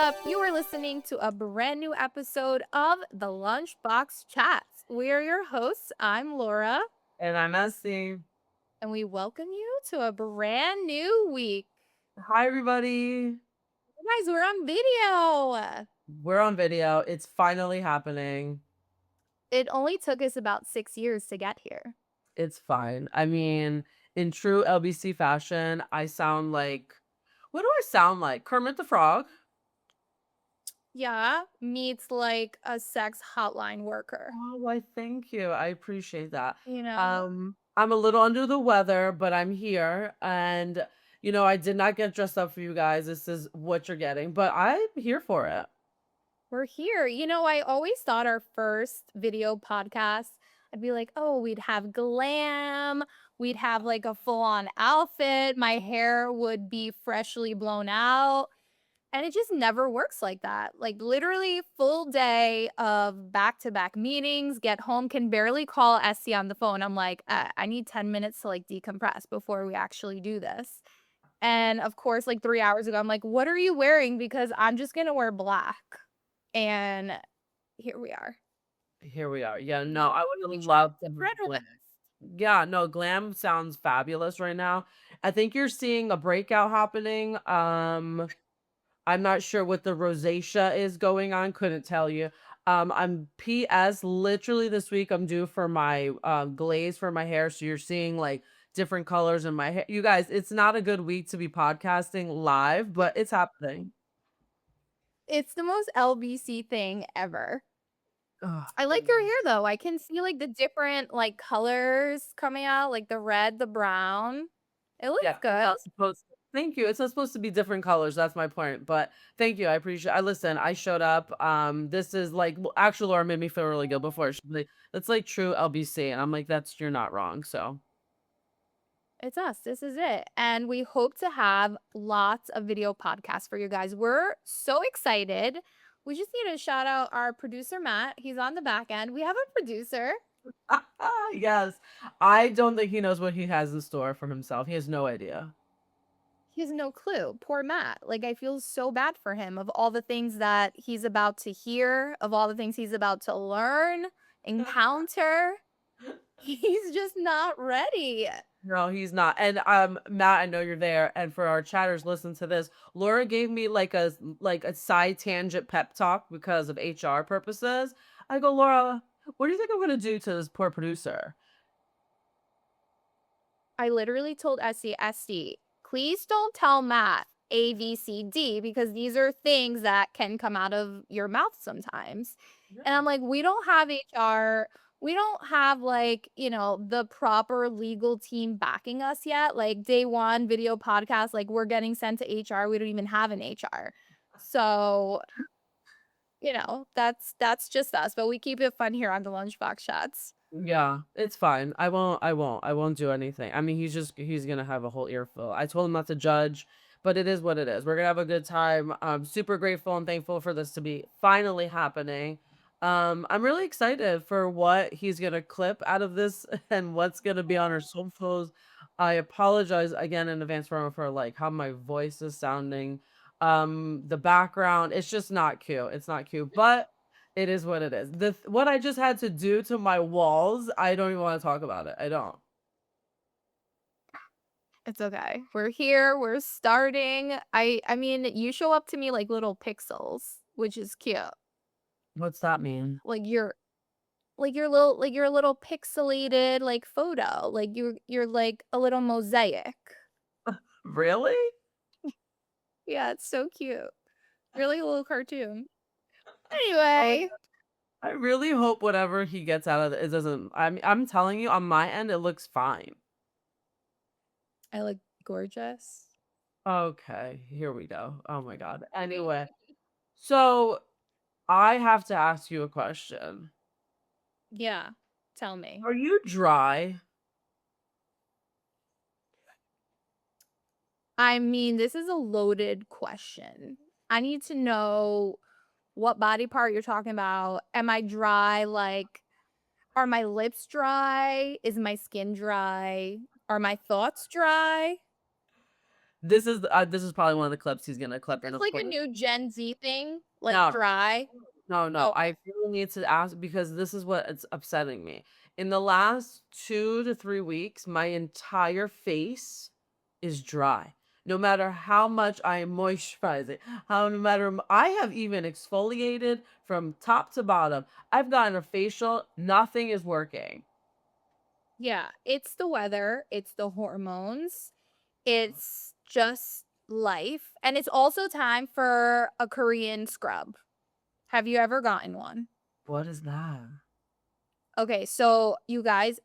up? You are listening to a brand new episode of the LunchBox Chats. We are your hosts. I'm Laura, And I'm Este. and we welcome you to a brand new week. Hi, everybody. Guys, we're on video. We're on video. It's finally happening. It only took us about 6 years to get here. It's fine. I mean, in true LBC fashion, I sound like, what do I sound like? Kermit the Frog? Yeah, meets like a sex hotline worker. Oh, why, thank you. I appreciate that. You know, I'm a little under the weather, but I'm here. And, I did not get dressed up for you guys. This is what you're getting, but I'm here for it. we're here. I always thought our first video podcast, I'd be like, oh, we'd have glam. We'd have like a full on outfit. My hair would be freshly blown out. And it just never works like that. Like, literally, full day of back to back meetings, get home, can barely call Essie on the phone. I'm like, I need 10 minutes to like decompress before we actually do this. And of course, like 3 hours ago, I'm like, what are you wearing? Because I'm just going to wear black. And here we are. Here we are. Yeah, no, I would We have tried loved to different or glam. Yeah, no, glam sounds fabulous right now. I think you're seeing a breakout happening. I'm not sure what the rosacea is going on, couldn't tell you. I'm PS literally this week I'm due for my glaze for my hair, so you're seeing like different colors in my hair. You guys, it's not a good week to be podcasting live, but it's happening. It's the most LBC thing ever. Ugh. I like your hair though. I can see like the different like colors coming out, like the red, the brown. It looks Yeah, it's good. not supposed thank you. It's not supposed to be different colors. That's my point. But thank you. I appreciate I listen, I showed up. This is like actually Laura made me feel really good before. She's like, that's like true LBC. And I'm like, that's you're not wrong. So It's us. This is it. And we hope to have lots of video podcasts for you guys. We're so excited. We just need to shout out our producer, Matt. He's on the back end. We have a producer. yes. I don't think he knows what he has in store for himself. He has no idea. He has no clue. Poor Matt. Like, I feel so bad for him of all the things that he's about to hear, of all the things he's about to learn, encounter. He's just not ready. No, he's not. And Matt, I know you're there. And for our chatters, listen to this. Laura gave me like a side tangent pep talk because of HR purposes. I go, Laura, what do you think I'm gonna do to this poor producer? I literally told Esty, please don't tell Matt A, B, C, D, because these are things that can come out of your mouth sometimes. And I'm like, we don't have HR. We don't have like, the proper legal team backing us yet. Like day one video podcast, like we're getting sent to HR. We don't even have an HR. So, that's just us. But we keep it fun here on the Lunchbox Chats. Yeah, it's fine. I won't do anything. I mean, he's gonna have a whole earful. I told him not to judge, but it is what it is. We're gonna have a good time. I'm super grateful and thankful for this to be finally happening. I'm really excited for what he's gonna clip out of this and what's gonna be on our socials. I apologize again in advance for like how my voice is sounding. The background, it's just not cute. It's not cute, but it is what it is. What I just had to do to my walls, I don't even want to talk about it. I don't. It's okay. We're here. We're starting. I mean, you show up to me like little pixels, which is cute. What's that mean? Like you're a little pixelated like photo. Like you're like a little mosaic. Really? Yeah, it's so cute. Really a little cartoon. Oh, Anyway, I really hope whatever he gets out of it doesn't. I'm telling you, on my end, it looks fine. I look gorgeous. Okay, here we go. Oh my God. Anyway, so I have to ask you a question. Yeah, tell me. Are you dry? I mean, this is a loaded question. I need to know what body part you're talking about. Am I dry? Like, are my lips dry? Is my skin dry? Are my thoughts dry? this is probably one of the clips he's gonna clip in, It's of like a course. new Gen Z thing, like No, dry. no, no. Oh, I really need to ask because this is what it's upsetting me. In the last 2 to 3 weeks, my entire face is dry. No matter how much I moisturize it, how no matter I have even exfoliated from top to bottom. I've gotten a facial, nothing is working. yeah. It's the weather, it's the hormones, it's just life. And it's also time for a Korean scrub. Have you ever gotten one? What is that? Okay, so you guys,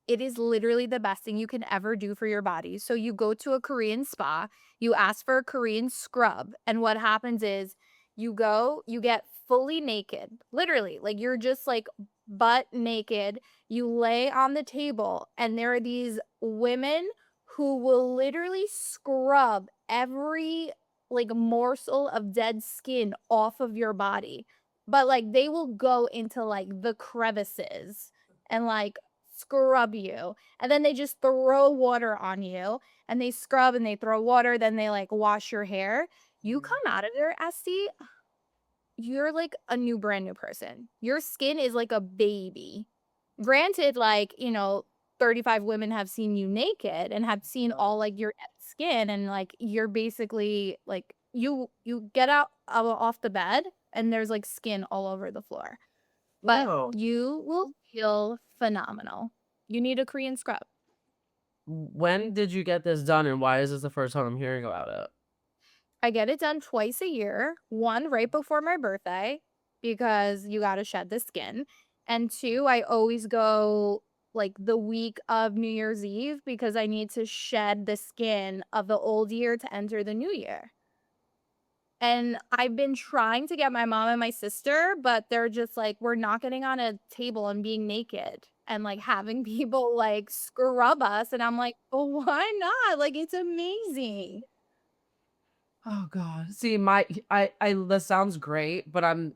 it is literally the best thing you can ever do for your body. So you go to a Korean spa, you ask for a Korean scrub, and what happens is you go, you get fully naked. Literally, like you're just like butt naked. You lay on the table and there are these women who will literally scrub every like morsel of dead skin off of your body. But like they will go into like the crevices and like scrub you. And then they just throw water on you and they scrub and they throw water, then they like wash your hair. You Mhm. come out of there, Esty, you're like a new brand new person. Your skin is like a baby. Granted, like, 35 women have seen you naked and have seen all like your skin and like you're basically like you get out off the bed and there's like skin all over the floor. But No. you will feel phenomenal. You need a Korean scrub. When did you get this done and why is this the first time I'm hearing about it? I get it done twice a year. One right before my birthday because you got to shed the skin. And two, I always go like the week of New Year's Eve because I need to shed the skin of the old year to enter the new year. And I've been trying to get my mom and my sister, but they're just like, we're not getting on a table and being naked and like having people like scrub us. And I'm like, well, why not? Like, it's amazing. Oh god. See, I this sounds great, but I'm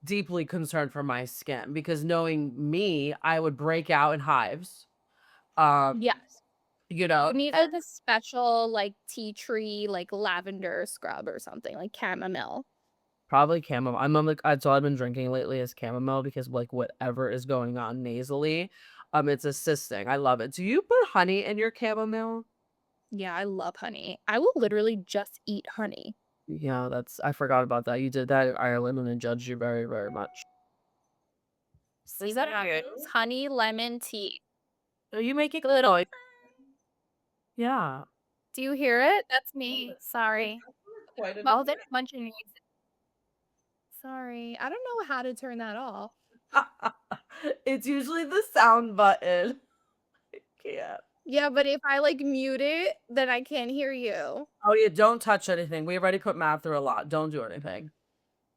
deeply concerned for my skin because knowing me, I would break out in hives. Um, Yes. you You know, need a special like tea tree, like lavender scrub or something, like chamomile. probably chamomile. I'm like that's all I've been drinking lately is chamomile because like whatever is going on nasally, it's assisting. I love it. Do you put honey in your chamomile? Yeah, I love honey. I will literally just eat honey. Yeah, that's I forgot about that. You did that in Ireland and I judged you very, very much. See that? It's honey lemon tea. Oh, you make it The little. yeah. Do you hear it? That's me. Sorry. Quite a Well, there's munching music. Sorry. I don't know how to turn that off. It's usually the sound button. I can't. Yeah, but if I like mute it, then I can't hear you. Oh yeah, don't touch anything. We already put Matt through a lot. Don't do anything.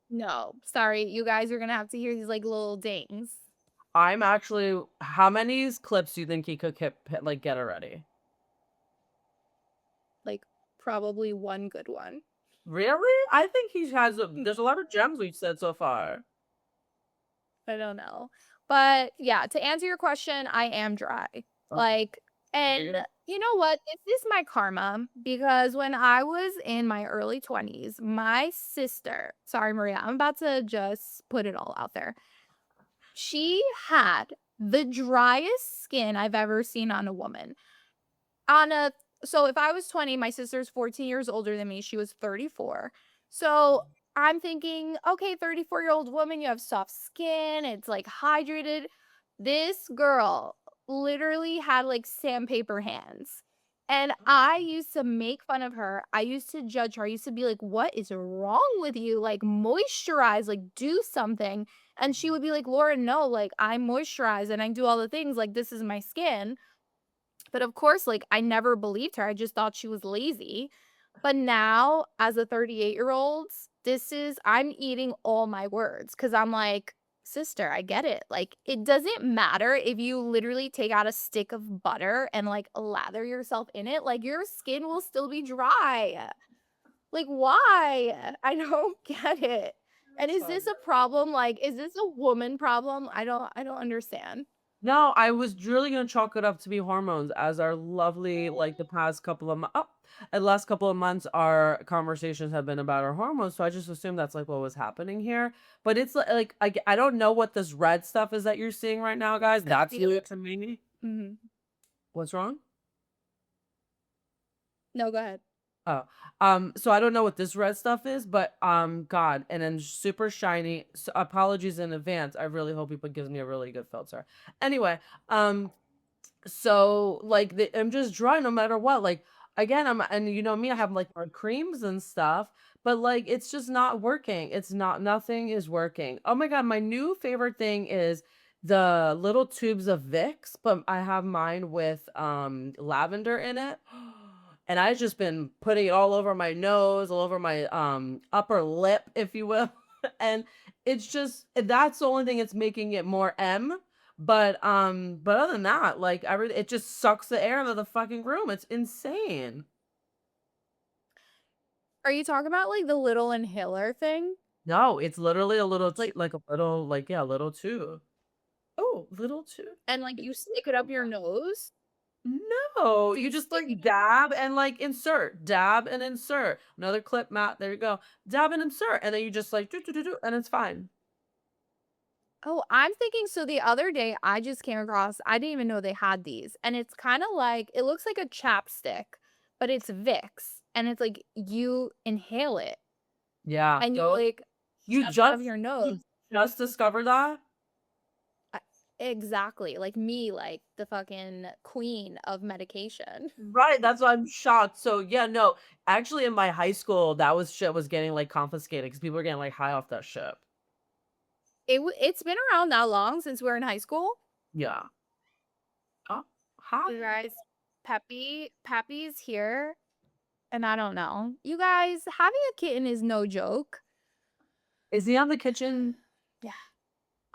No, sorry. You guys are gonna have to hear these like little dings. I'm actually how many clips do you think he could get already? Like probably one good one. Really? I think he has there's a lot of gems we've said so far. I don't know. But yeah, to answer your question, I am dry. Okay. Like, and you know what? This is my karma because when I was in my early 20s, my sister, sorry, Maria, I'm about to just put it all out there. She had the driest skin I've ever seen on a woman. On a So if I was 20, my sister's 14 years older than me. She was 34. So I'm thinking, okay, 34-year-old woman, you have soft skin, it's like hydrated. This girl literally had like sandpaper hands. And I used to make fun of her. I used to judge her. I used to be like, what is wrong with you? Like, moisturize, like, do something. And she would be like, Laura, no, like, I moisturize and I do all the things. Like, this is my skin. But of course, like, I never believed her. I just thought she was lazy. But now, as a 38-year-old, I'm eating all my words because I'm like, sister, I get it. Like, it doesn't matter if you literally take out a stick of butter and like lather yourself in it, like, your skin will still be dry. Like, why? I don't get it. And That's is fun. this a problem? Like, is this a woman problem? I don't understand. No, I was really gonna chalk it up to be hormones as our lovely, like the past couple of the last couple of months, our conversations have been about our hormones. So I just assumed that's like what was happening here. But it's like I don't know what this red stuff is that you're seeing right now, guys. That's The new to me. Mhm. What's wrong? No, go ahead. Oh, so I don't know what this red stuff is, but God, and then super shiny. So apologies in advance. I really hope people gives me a really good filter. Anyway, um, so like I'm just dry no matter what. Like again, and you know me, I have like more creams and stuff, but like it's just not working. It's not nothing is working. Oh my God, my new favorite thing is the little tubes of Vicks, but I have mine with lavender in it. And I've just been putting it all over my nose, all over my upper lip, if you will. And it's just that's the only thing that's making it more but other than that, like, it just sucks the air out of the fucking room, it's insane. Are you talking about, like, the little inhaler thing? No, it's literally a little Like like, a little like, yeah, little tube. Oh, little tube. and, like, you stick it up your nose? No, Do you you just, stick it like, dab and, like, insert, dab and insert. Another clip, Matt, there you go. Dab and insert, and then you just, like, do, do, do, do, and it's fine. Oh, I'm thinking so the other day, I just came across I didn't even know they had these, and it's kinda like it looks like a chapstick, but it's Vicks, and it's like you inhale it, Yeah, and you, those like, you shove it up just your nose. you just discovered that? I exactly, like me, like, the fucking queen of medication. Right, that's why I'm shocked. So, yeah, no, actually in my high school, that was shit was getting, like, confiscated because people were getting, like, high off that shit. It's been around that long since we were in high school? Yeah. Oh, hi. You guys, Peppy's here, and I don't know. You guys, having a kitten is no joke. Is he on the kitchen? Yeah.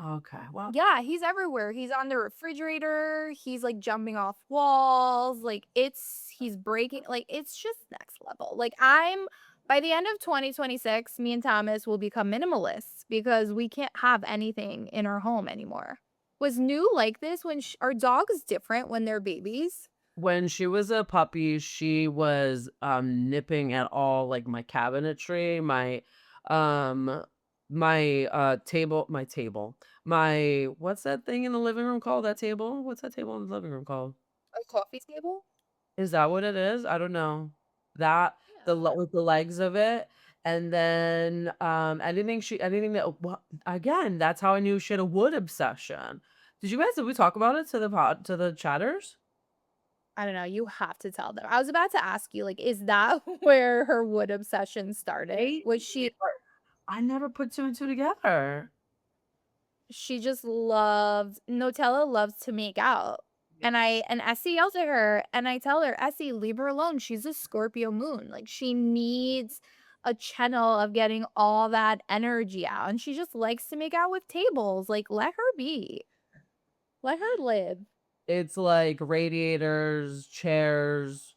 Okay, well, Yeah, he's everywhere. He's on the refrigerator, he's, like, jumping off walls, like, he's breaking like, it's just next level. Like, by the end of 2026, me and Thomas will become minimalists because we can't have anything in our home anymore. Was New like this when our dog is different when they're babies? when she was a puppy, she was, nipping at all, like, my cabinetry, um, my what's that thing in the living room called, that table? What's that table in the living room called? A coffee table? Is that what it is? I don't know. That the Yeah. le with the legs of it, and then, anything that again, that's how I knew she had a wood obsession. Did we talk about it to the chatters? I don't know, you have to tell them. I was about to ask you, like, is that where her wood obsession started? Maybe, Was but I never put 2 and 2 together. she just loves Nutella loves to make out. And Essie yells at her, and I tell her, "Essie, leave her alone. She's a Scorpio moon. Like, she needs a channel of getting all that energy out, and she just likes to make out with tables. Like, let her be. Let her live." It's like radiators, chairs,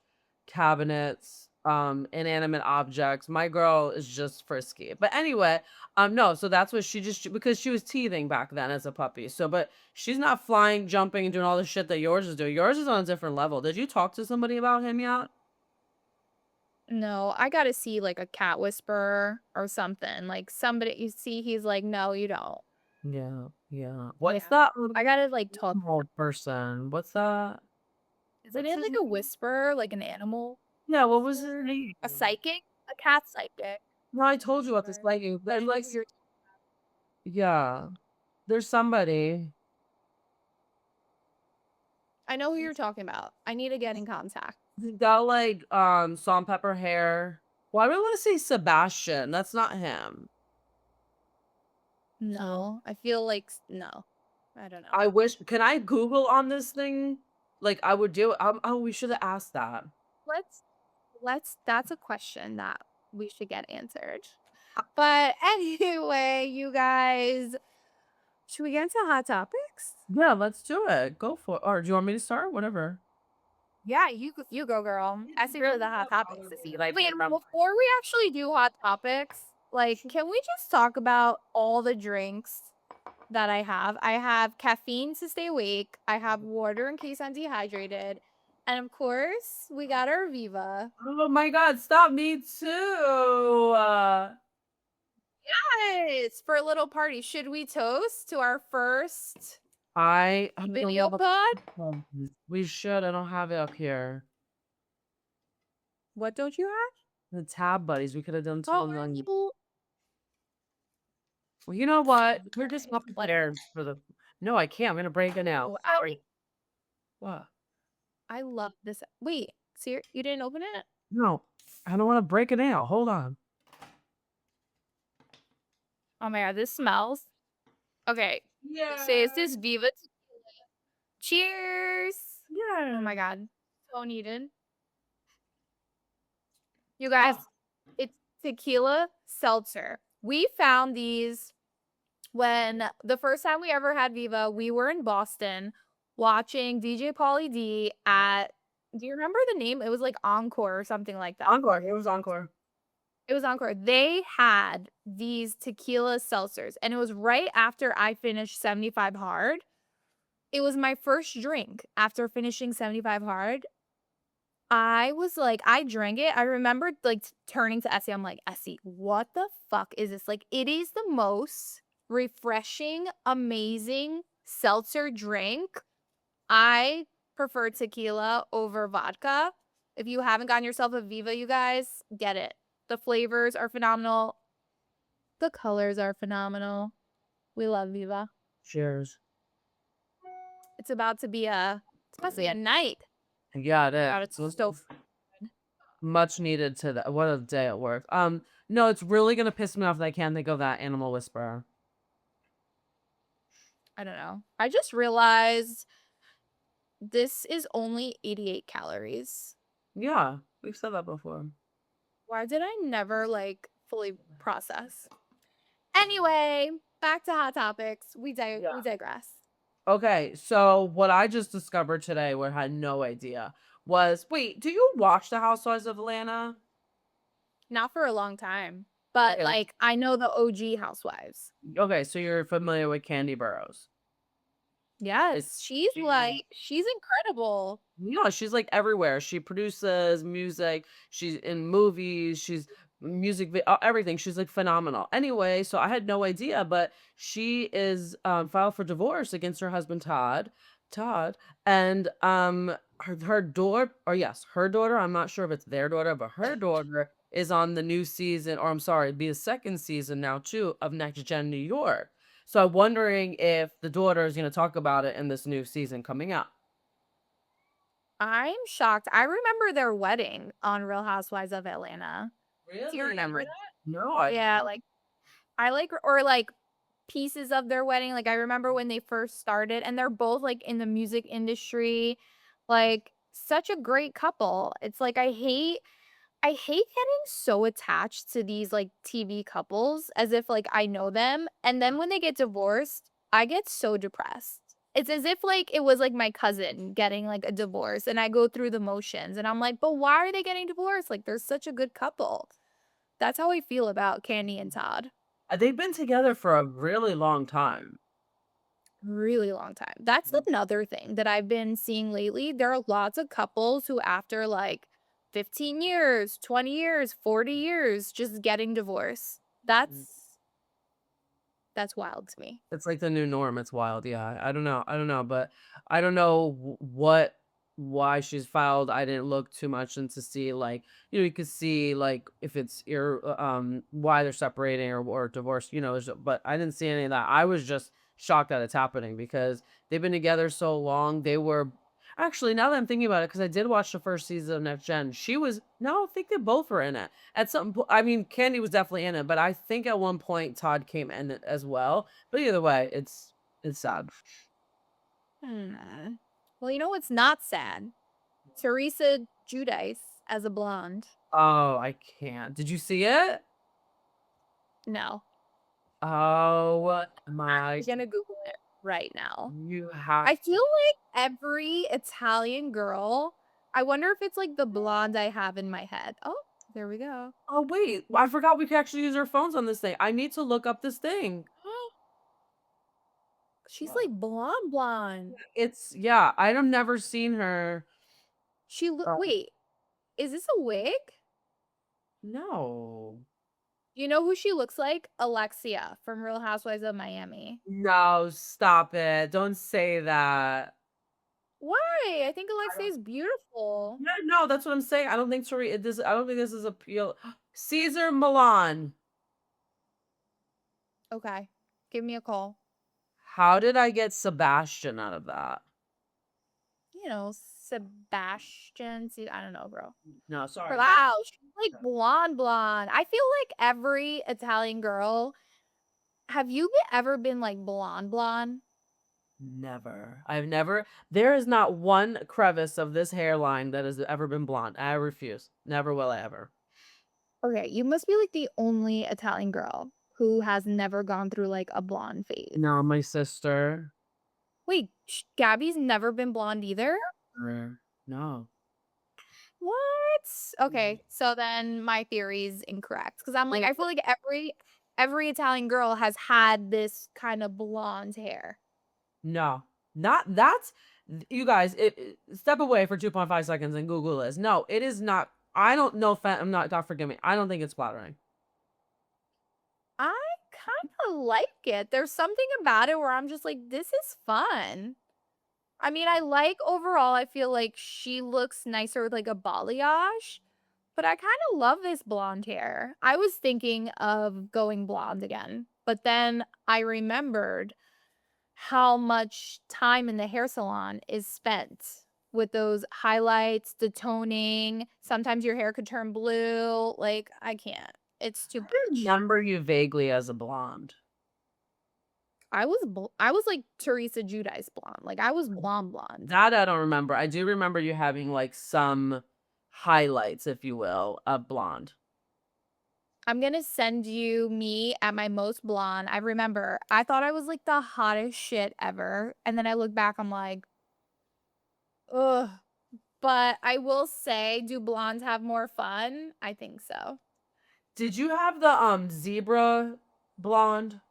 cabinets, inanimate objects. My girl is just frisky. But anyway, no, so that's what because she was teething back then as a puppy. So, but she's not flying, jumping, and doing all the shit that yours is doing. Yours is on a different level. Did you talk to somebody about him yet? No, I gotta see, like, a cat whisperer or something. Like, somebody you see, he's like, "No, you don't." Yeah, yeah. What's Yeah. that I little gotta, like, talk old person? What's that? isn't What's it his like a name? whisperer, like an animal Yeah, what was his whisperer? name? A psychic? A cat psychic. No, I told you about this Whisperer. liking. But I There's know like, who you're yeah, there's somebody. I know who you're talking about. I need to get in contact. He's got like salt and pepper hair. Why do I want to say Sebastian? That's not him. So No, I feel like no. I don't know. I wish. Can I Google on this thing? Like I would do. Oh, we should have asked that. Let's that's a question that we should get answered. But anyway, you guys, should we get into hot topics? Yeah, let's do it. Go for it. Or do you want me to start? Whatever. Yeah, you go, girl. I see really the hot topics to see. Like, Wait, before we actually do hot topics, like, can we just talk about all the drinks that I have. I have caffeine to stay awake. I have water in case I'm dehydrated. And of course, we got our Viva. Oh my God, stop me too. Yes, for a little party. Should we toast to our first I don't video know. pod? We should. I don't have it up here. What don't you have? The tab buddies. We could have done Oh, 12 on. people. Well, you know what? We're just up there for the. No, I can't. I'm gonna break it now. Sorry. What? I love this. Wait, see, you didn't open it? No, I don't want to break it out. Hold on. Oh my god, this smells. Okay. Yeah. Say, is this Viva? Cheers. Yeah. Oh my god. So needed. You guys, it's tequila seltzer. We found these when the first time we ever had Viva, we were in Boston watching DJ Pauly D at, do you remember the name? It was like Encore or something like that. Encore. It was Encore. It was Encore. They had these tequila seltzers, and it was right after I finished 75 Hard. It was my first drink after finishing 75 Hard. I was like, I drank it. I remembered like turning to Essie. I'm like, Essie, what the fuck is this? Like, it is the most refreshing, amazing seltzer drink. I prefer tequila over vodka. If you haven't gotten yourself a Viva, you guys, get it. The flavors are phenomenal. The colors are phenomenal. We love Viva. Cheers. It's about to be especially a night. Yeah, it God, is. it's so Much needed to the. What a day at work. No, it's really gonna piss me off that I can't think of that animal whisperer. I don't know. I just realized this is only 88 calories. Yeah, we've said that before. Why did I never like fully process? Anyway, back to hot topics. We digress. Okay, so what I just discovered today, what I had no idea, was wait, do you watch The Housewives of Atlanta? Not for a long time, but Okay. like I know the OG housewives. Okay, so you're familiar with Candy Burrows. Yes, she's incredible. Yeah, she's like everywhere. She produces music, she's in movies, she's everything. She's like phenomenal. Anyway, so I had no idea, but she is filed for divorce against her husband Todd, and her daughter, or yes, her daughter, I'm not sure if it's their daughter, but her daughter is on the new season, or I'm sorry, it'd be a second season now too of Next Gen New York. So I'm wondering if the daughter is going to talk about it in this new season coming up. I'm shocked. I remember their wedding on Real Housewives of Atlanta. Really? Do you remember that? No, Yeah, like I like or like pieces of their wedding. Like I remember when they first started and they're both like in the music industry. Like such a great couple. It's like I hate getting so attached to these like TV couples as if like I know them. And then when they get divorced, I get so depressed. It's as if like it was like my cousin getting like a divorce and I go through the motions and I'm like, but why are they getting divorced? Like they're such a good couple. That's how I feel about Candy and Todd. they've been together for a really long time. Really long time. That's another thing that I've been seeing lately. There are lots of couples who after like 15 years, 20 years, 40 years just getting divorced. That's wild to me. It's like the new norm. It's wild. Yeah. I don't know. I don't know, but I don't know what why she's filed. I didn't look too much into see like, you could see like if it's why they're separating or divorced, but I didn't see any of that. I was just shocked that it's happening because they've been together so long. They were actually, now that I'm thinking about it, because I did watch the first season of Next Gen, she was no, I think they both were in it. At some point, I mean, Candy was definitely in it, but I think at one point Todd came in it as well. But either way, it's sad. Hmm. Well, you know what's not sad? Teresa Giudice as a blonde. Oh, I can't. Did you see it? No. Oh my! I'm gonna Google it right now. You have. I feel like every Italian girl, I wonder if it's like the blonde I have in my head. Oh, there we go. Oh wait, I forgot we could actually use our phones on this thing. I need to look up this thing. She's like blonde blonde. It's yeah, I've never seen her. She look uh, wait, is this a wig? no. You know who she looks like? Alexia from Real Housewives of Miami. No, stop it. Don't say that. Why? I think I Alexia don't is beautiful. No, no, that's what I'm saying. I don't think Tori this I don't think this is appeal. Caesar Milan. Okay. Give me a call. How did I get Sebastian out of that? You know, Sebastian. See, I don't know, bro. No, sorry. Wow, she's like blonde, blonde. I feel like every Italian girl. Have you ever been like blonde, blonde? Never. I've never there is not one crevice of this hairline that has ever been blonde. I refuse. Never will I ever. Okay, you must be like the only Italian girl who has never gone through like a blonde phase. No, my sister. Wait, Gabby's never been blonde either? No. What? Okay, so then my theory is incorrect because I'm like I feel like every Italian girl has had this kind of blonde hair. No. Not that's you guys, step away for 2.5 seconds and Google this. No, it is not. I don't know. I'm not. God forgive me. I don't think it's flattering. I kind of like it. There's something about it where I'm just like, this is fun. I mean, I like overall, I feel like she looks nicer with like a balayage, but I kind of love this blonde hair. I was thinking of going blonde again, but then I remembered how much time in the hair salon is spent with those highlights, the toning. Sometimes your hair could turn blue. Like, I can't. It's too I much. remember you vaguely as a blonde. I was like Teresa Giudice blonde. Like I was blonde blonde. That I don't remember. I do remember you having like some highlights, if you will, of blonde. I'm gonna send you me at my most blonde. I remember I thought I was like the hottest shit ever. And then I look back, I'm like, ugh. But I will say, do blondes have more fun? I think so. Did you have the zebra blonde?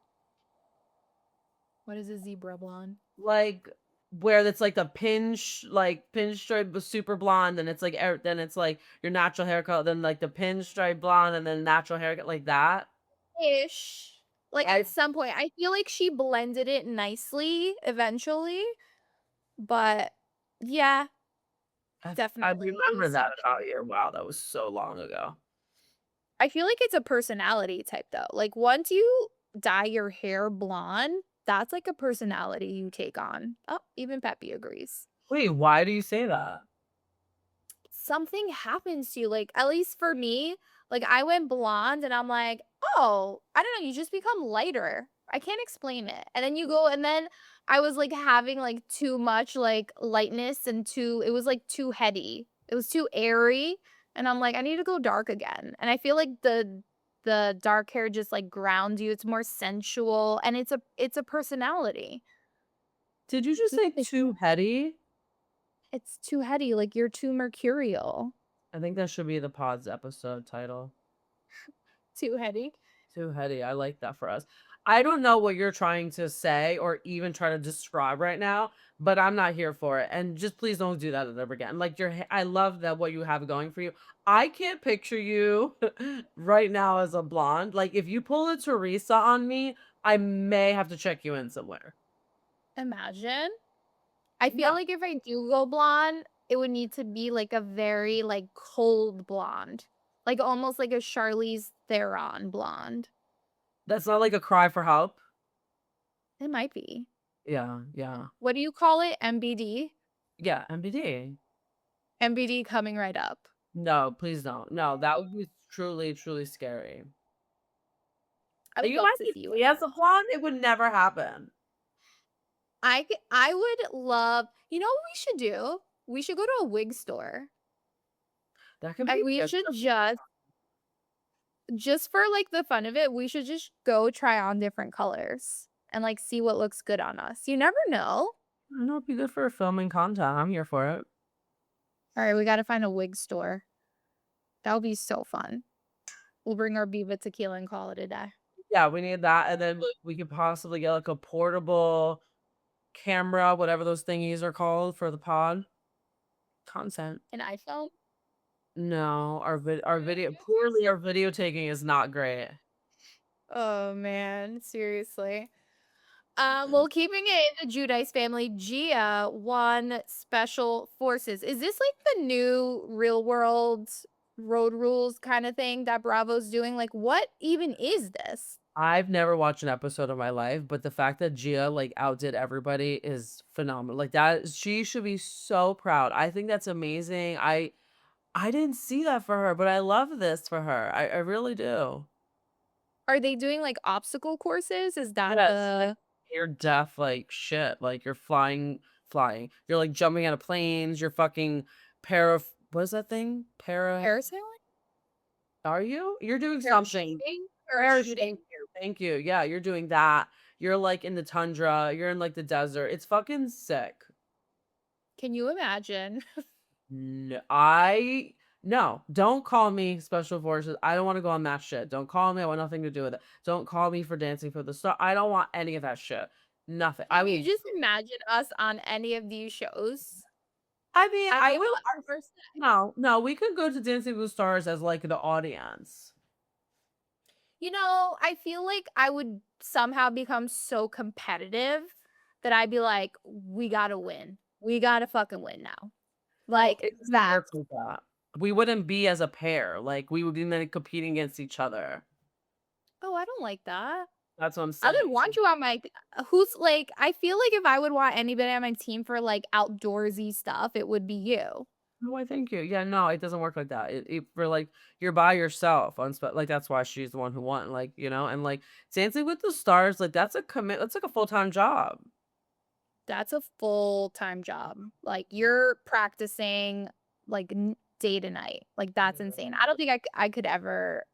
What is a zebra blonde? Like where it's like the pinstripe was super blonde, and it's like then it's like your natural hair color, then like the pinstripe blonde, and then natural haircut like that. Ish. Like I at some point, I feel like she blended it nicely eventually. But yeah, I definitely remember that some about you. Wow, that was so long ago. I feel like it's a personality type though. Like once you dye your hair blonde, that's like a personality you take on. Oh, even Peppy agrees. Wait, why do you say that? Something happens to you. Like at least for me, like I went blonde and I'm like, "Oh, I don't know, you just become lighter." I can't explain it. And then you go and then I was like having like too much like lightness and too it was like too heady. It was too airy and I'm like, I need to go dark again. And I feel like the dark hair just like grounds you. It's more sensual and it's a personality. Did you just say It's too heady? it's too heady, like you're too mercurial. I think that should be the pod's episode title. Too heady. Too heady. I like that for us. I don't know what you're trying to say or even try to describe right now, but I'm not here for it. And just please don't do that ever again. Like I love that what you have going for you. I can't picture you right now as a blonde. Like if you pull a Teresa on me, I may have to check you in somewhere. Imagine. I feel Yeah. like if I do go blonde, it would need to be like a very like cold blonde. Like almost like a Charlize Theron blonde. That's not like a cry for help. It might be. Yeah, yeah. What do you call it? MBD? Yeah, MBD. MBD coming right up. No, please don't. No, that would be truly, truly scary. I Are would you love might to be see you in me as a that. blonde? It would never happen. I would love, you know what we should do? We should go to a wig store. That could And be we good. should just for like the fun of it, we should just go try on different colors and like see what looks good on us. You never know. I know it'd be good for filming content. I'm here for it. All right, we got to find a wig store. That would be so fun. We'll bring our Viva tequila and call it a day. Yeah, we need that, and then we could possibly get like a portable camera, whatever those thingies are called for the pod content. An iPhone? No, our video clearly our video taking is not great. Oh man, seriously. Well, keeping it in the Giudice family, Gia won Special Forces. Is this like the new real world road rules kind of thing that Bravo's doing? Like, what even is this? I've never watched an episode of my life, but the fact that Gia like outdid everybody is phenomenal. Like that, she should be so proud. I think that's amazing. I didn't see that for her, but I love this for her. I really do. Are they doing like obstacle courses? Is that Yes, like the you're deaf like shit. Like you're flying. You're like jumping out of planes. You're fucking what is that thing? parasailing? Are you? You're doing something. Parachuting? Thank Parachuting. you. Thank you. Yeah, you're doing that. You're like in the tundra. You're in like the desert. It's fucking sick. Can you imagine? No, no, don't call me special forces. I don't want to go on that shit. Don't call me. I want nothing to do with it. Don't call me for dancing for the star. I don't want any of that shit. Nothing. I Can you will. just imagine us on any of these shows? I mean, Have I you will. ever said, No. We could go to Dancing with the Stars as like the audience. I feel like I would somehow become so competitive that I'd be like, we gotta win. We gotta fucking win now. Like It doesn't that. work like that. We wouldn't be as a pair. Like we would be then competing against each other. Oh, I don't like that. That's what I'm I saying. would want you on my who's like I feel like if I would want anybody on my team for like outdoorsy stuff, it would be you. No, I thank you. Yeah, no, it doesn't work like that. For like you're by yourself on like that's why she's the one who won. Like and like Dancing with the Stars, like that's a commit. That's like a full time job. That's a full-time job. Like you're practicing like day to night. Like that's insane. I don't think I could ever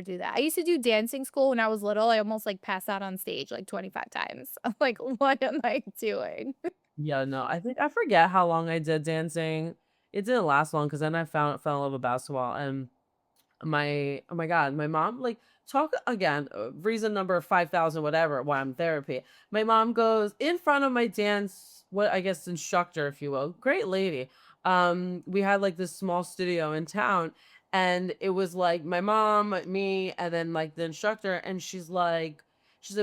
do that. I used to do dancing school when I was little. I almost like passed out on stage like 25 times. I'm like, what am I doing? Yeah, no, I think I forget how long I did dancing. It didn't last long because then I fell in love with basketball and oh my god, my mom like talk again, reason number 5,000 whatever why I'm in therapy. My mom goes in front of my dance, what I guess instructor if you will. Great lady. We had like this small studio in town and it was like my mom, me and then like the instructor and she's like,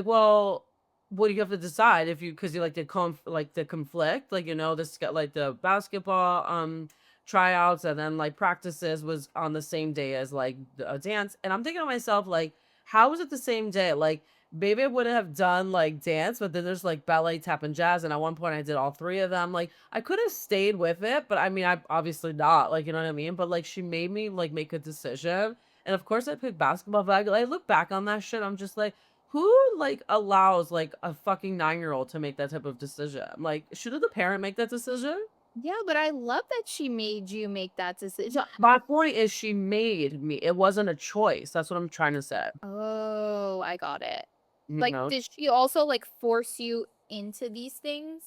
"Well, what do you have to decide if you cuz you like the conflict, like this got like the basketball tryouts and then like practices was on the same day as like a dance and I'm thinking to myself like how is it the same day like maybe I wouldn't have done like dance but then there's like ballet tap and jazz and at one point I did all three of them like I could have stayed with it but I mean I obviously not like you know what I mean but like she made me like make a decision and of course I picked basketball but I look back on that shit I'm just like who like allows like a fucking 9-year-old to make that type of decision like shouldn't the parent make that decision. Yeah, but I love that she made you make that decision. No, my point is she made me. It wasn't a choice. That's what I'm trying to say. Oh, I got it. You Like, know? did she also like force you into these things?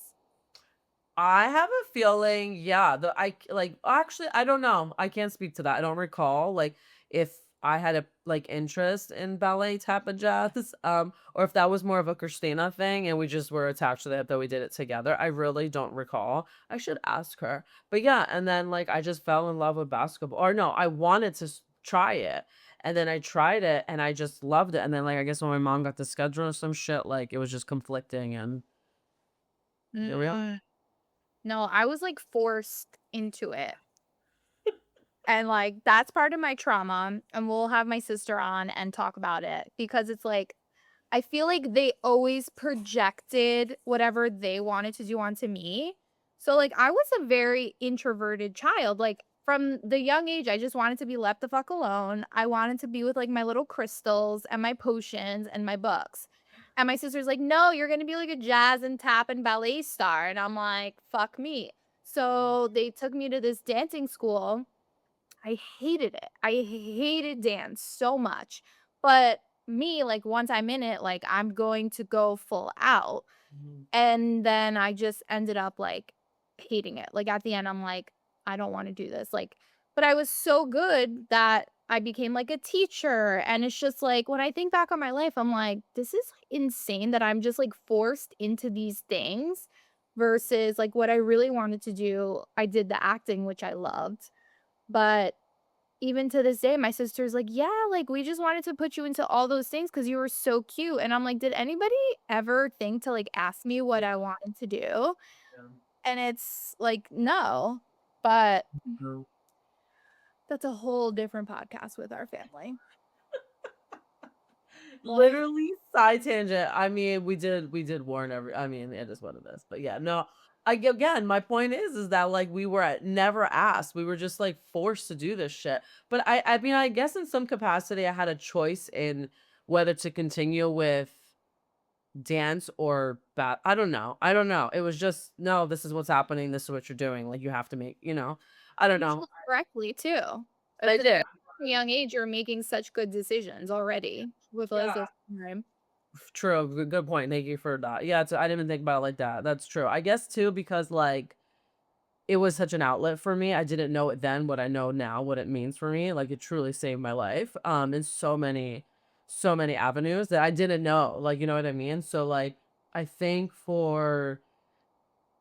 I have a feeling, yeah, like actually I don't know. I can't speak to that. I don't recall like if I had a like interest in ballet tap and jazz, or if that was more of a Christina thing and we just were attached to that we did it together. I really don't recall. I should ask her. But yeah, and then like I just fell in love with basketball. Or no, I wanted to try it. And then I tried it and I just loved it. And then like I guess when my mom got the schedule or some shit, like it was just conflicting and here we are. No, I was like forced into it. And like that's part of my trauma. And we'll have my sister on and talk about it because it's like I feel like they always projected whatever they wanted to do onto me. So like I was a very introverted child. Like from the young age, I just wanted to be left the fuck alone. I wanted to be with like my little crystals and my potions and my books. And my sister's like, no, you're gonna be like a jazz and tap and ballet star. And I'm like, fuck me. So they took me to this dancing school. I hated it. I hated dance so much. But me, like once I'm in it, like I'm going to go full out. Mhm. And then I just ended up like hating it. Like at the end, I'm like, I don't want to do this. Like, but I was so good that I became like a teacher. And it's just like when I think back on my life, I'm like, this is insane that I'm just like forced into these things versus like what I really wanted to do. I did the acting, which I loved. But even to this day, my sister's like, "Yeah, like, we just wanted to put you into all those things because you were so cute." And I'm like, "Did anybody ever think to, like, ask me what I wanted to do?" Yeah. And it's like, "No." But No. that's a whole different podcast with our family. Like, Literally side tangent. I mean, we did warn every I mean, it is what it is. But yeah, no. Again, my point is that like we were never asked. We were just like forced to do this shit. But I mean, I guess in some capacity I had a choice in whether to continue with dance or I don't know. I don't know. It was just no, this is what's happening. This is what you're doing. Like you have to make, I don't you know. chose correctly too. I At this did. young age, you're making such good decisions already with, like, Yeah. this time. True. Good point. Thank you for that. Yeah, I didn't even think about it like that. That's true. I guess too because like it was such an outlet for me. I didn't know it then what I know now, what it means for me. Like it truly saved my life. In so many avenues that I didn't know. Like, you know what I mean? So like I think for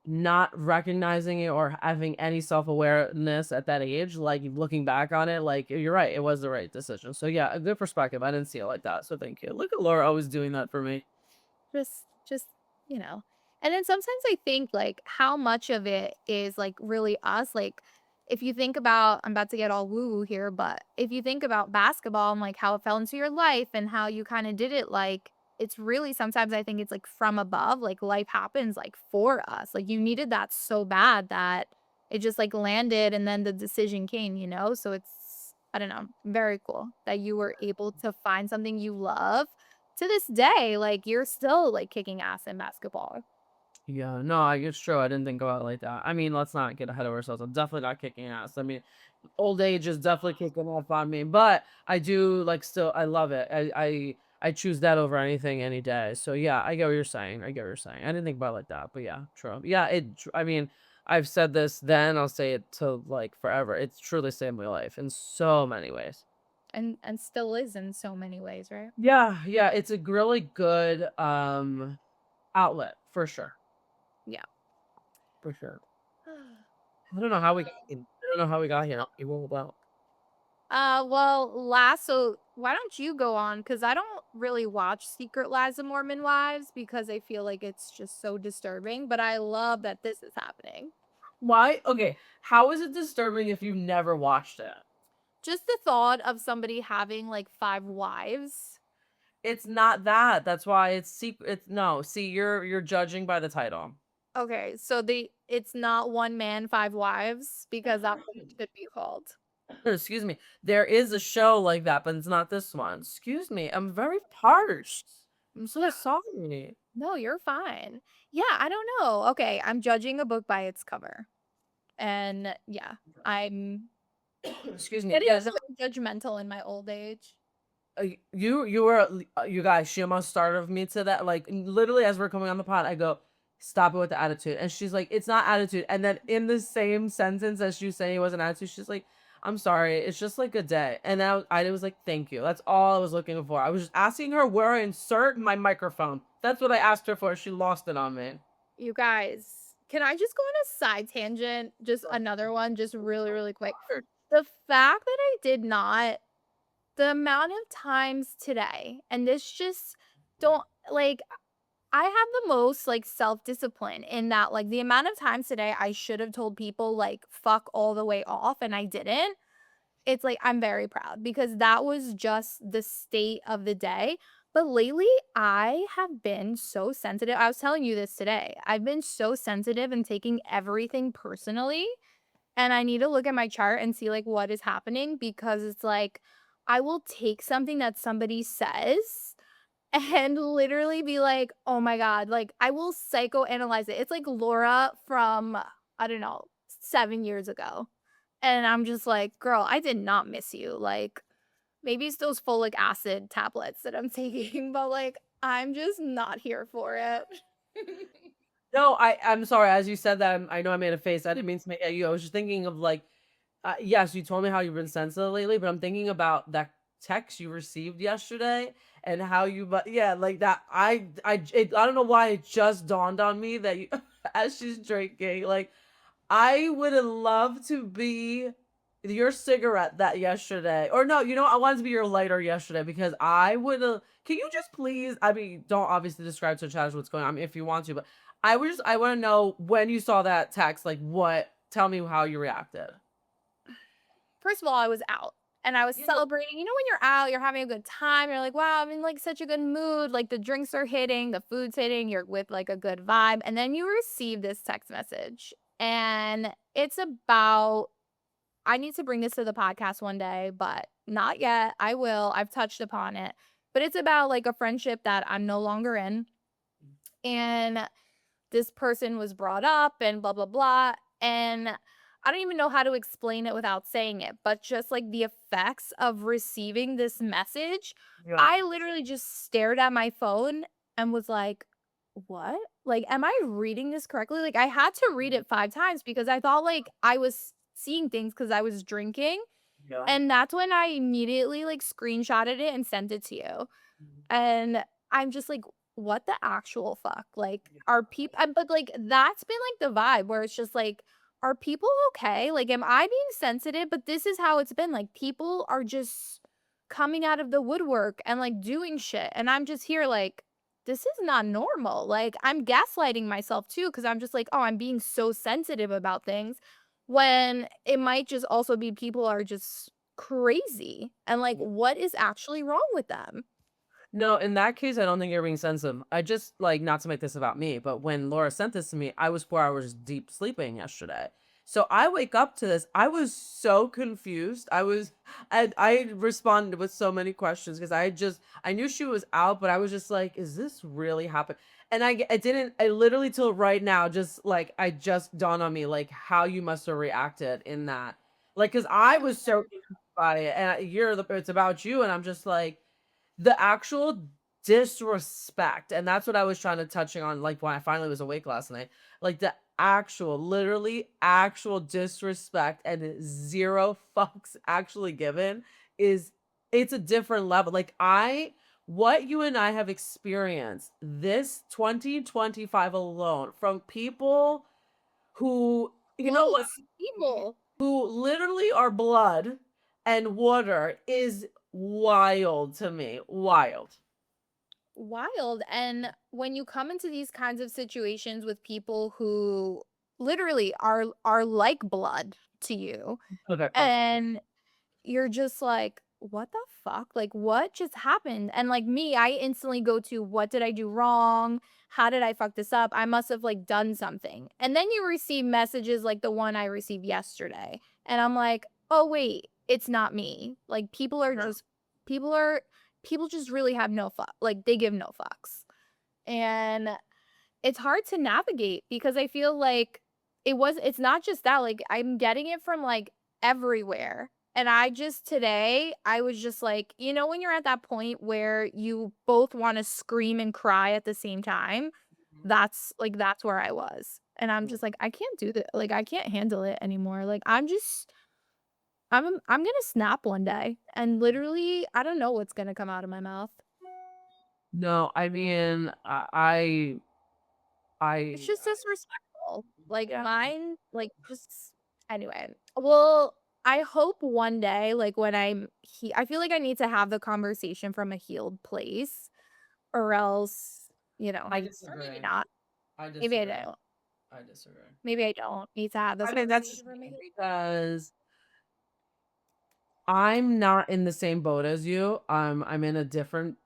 not recognizing it or having any self-awareness at that age, like looking back on it, like you're right, it was the right decision. So yeah, a good perspective. I didn't see it like that. So thank you. Look at Laura always doing that for me. Just, you know. And then sometimes I think, like, how much of it is, like, really us, like, if you think about I'm about to get all woo-woo here, but if you think about basketball and, like, how it fell into your life and how you kinda did it, like, it's really sometimes I think it's, like, from above, like, life happens, like, for us, like, you needed that so bad that it just, like, landed and then the decision came, you know? So it's I don't know, very cool that you were able to find something you love to this day, like, you're still, like, kicking ass in basketball. Yeah, no, it's true. I didn't think about it like that. I mean, let's not get ahead of ourselves. I'm definitely not kicking ass. I mean, old age is definitely kicking off on me, but I do like still I love it. I choose that over anything any day. So yeah, I get what you're saying. I get what you're saying. I didn't think about it like that, but yeah, true. Yeah, I mean, I've said this then, I'll say it to like forever. It's truly saved my life in so many ways. And still is in so many ways, right? Yeah, yeah, it's a really good outlet for sure. Yeah. For sure. I don't know how we got I don't know how we got here. It won't about. Well, last so why don't you go on? Because I don't really watch Secret Lives of Mormon Wives because I feel like it's just so disturbing, but I love that this is happening. Why? Okay. How is it disturbing if you've never watched it? Just the thought of somebody having, like, 5 wives. It's not that. That's why it's secret. It's no. See, you're judging by the title. Okay, so it's not 1 man, 5 wives because that's what it should be called. Excuse me. There is a show like that, but it's not this one. Excuse me. I'm very parched. I'm so sorry. No, you're fine. Yeah, I don't know. Okay, I'm judging a book by its cover. And yeah, I'm Excuse me. getting Yes. a little judgmental in my old age. You were you guys. She almost started me to that. Like literally, as we're coming on the pod, I go, "Stop it with the attitude," and she's like, "It's not attitude." And then in the same sentence as you saying it was an attitude, she's like, "I'm sorry, it's just like a day." And I was like, "Thank you." That's all I was looking for. I was just asking her where I insert my microphone. That's what I asked her for. She lost it on me. You guys, can I just go on a side tangent? Just another one, just really, really quick. The fact that I did not the amount of times today, and this just don't like I have the most, like, self-discipline in that, like, the amount of times today I should have told people, like, "Fuck all the way off," and I didn't. It's like, I'm very proud because that was just the state of the day. But lately, I have been so sensitive. I was telling you this today. I've been so sensitive and taking everything personally, and I need to look at my chart and see, like, what is happening because it's like, I will take something that somebody says and literally be like, "Oh my god," like, I will psychoanalyze it. It's like Laura from, I don't know, 7 years ago, and I'm just like, "Girl, I did not miss you," like, maybe it's those folic acid tablets that I'm taking, but, like, I'm just not here for it. No, I'm sorry. As you said that, I know I made a face. I didn't mean to make at you. I was just thinking of like, yes, you told me how you've been sensitive lately, but I'm thinking about that text you received yesterday and how you, but yeah, like that. I don't know why it just dawned on me that you. as she's drinking. Like, I would have loved to be your cigarette that yesterday. Or no, you know, I wanted to be your lighter yesterday because I would have. Can you just please? I mean, don't obviously describe to Chad what's going on if you want to, but I want to know when you saw that text, like what, tell me how you reacted. First of all, I was out and I was celebrating. You know, when you're out, you're having a good time. You're like, wow, I'm in like such a good mood. Like the drinks are hitting, the food's hitting, you're with like a good vibe. And then you receive this text message. And it's about, I need to bring this to the podcast one day, but not yet. I will. I've touched upon it. But it's about like a friendship that I'm no longer in. And this person was brought up and blah, blah, blah. And I don't even know how to explain it without saying it, but just like the effects of receiving this message, Yeah. I literally just stared at my phone and was like, what? Like, am I reading this correctly? Like, I had to read it 5 times because I thought like I was seeing things because I was drinking. Yeah. And that's when I immediately like screenshotted it and sent it to you. And I'm just like, what the actual fuck? Like, are people, but like, that's been like the vibe where it's just like, are people okay? Like, am I being sensitive? But this is how it's been. Like, people are just coming out of the woodwork and like doing shit. And I'm just here like, this is not normal. Like, I'm gaslighting myself too, because I'm just like, oh, I'm being so sensitive about things when it might just also be people are just crazy. And like, what is actually wrong with them? No, in that case, I don't think you're being sensitive. I just like not to make this about me, but when Laura sent this to me, I was 4 hours deep sleeping yesterday. So I wake up to this. I was so confused. I responded with so many questions because I knew she was out, but I was just like, is this really happening? And I didn't, I literally till right now, just like, I just dawned on me, like how you must have reacted in that. Like, cause I was so confused by it and it's about you. And I'm just like, the actual disrespect, and that's what I was trying to touching on, like, when I finally was awake last night, like, the actual, literally actual disrespect and zero fucks actually given is it's a different level. Like, what you and I have experienced this 2025 alone from people who, you know what, Evil. who literally are blood and water is wild to me. Wild. Wild. And when you come into these kinds of situations with people who literally are like blood to you, Okay. and you're just like, what the fuck? Like, what just happened? And like me, I instantly go to, what did I do wrong? How did I fuck this up? I must have like done something. And then you receive messages like the one I received yesterday. And I'm like, oh, wait, it's not me. Like, people are, people just really have no fuck. Like, they give no fucks. And it's hard to navigate because I feel like it's not just that, like, I'm getting it from, like, everywhere, and I just today, I was just like, you know, when you're at that point where you both wanna scream and cry at the same time? That's where I was, and I'm just like, "I can't do that. Like, I can't handle it anymore." Like, I'm gonna snap one day, and literally, I don't know what's gonna come out of my mouth. No, I mean, It's I, just disrespectful. Like, mine, like, just anyway. Well, I hope one day, like, when I feel like I need to have the conversation from a healed place, or else, I or maybe disagree. not. I Maybe I disagree. don't. I disagree. Maybe I don't need to have this I mean, that's conversation from a healed. because I'm not in the same boat as you. I'm in a different.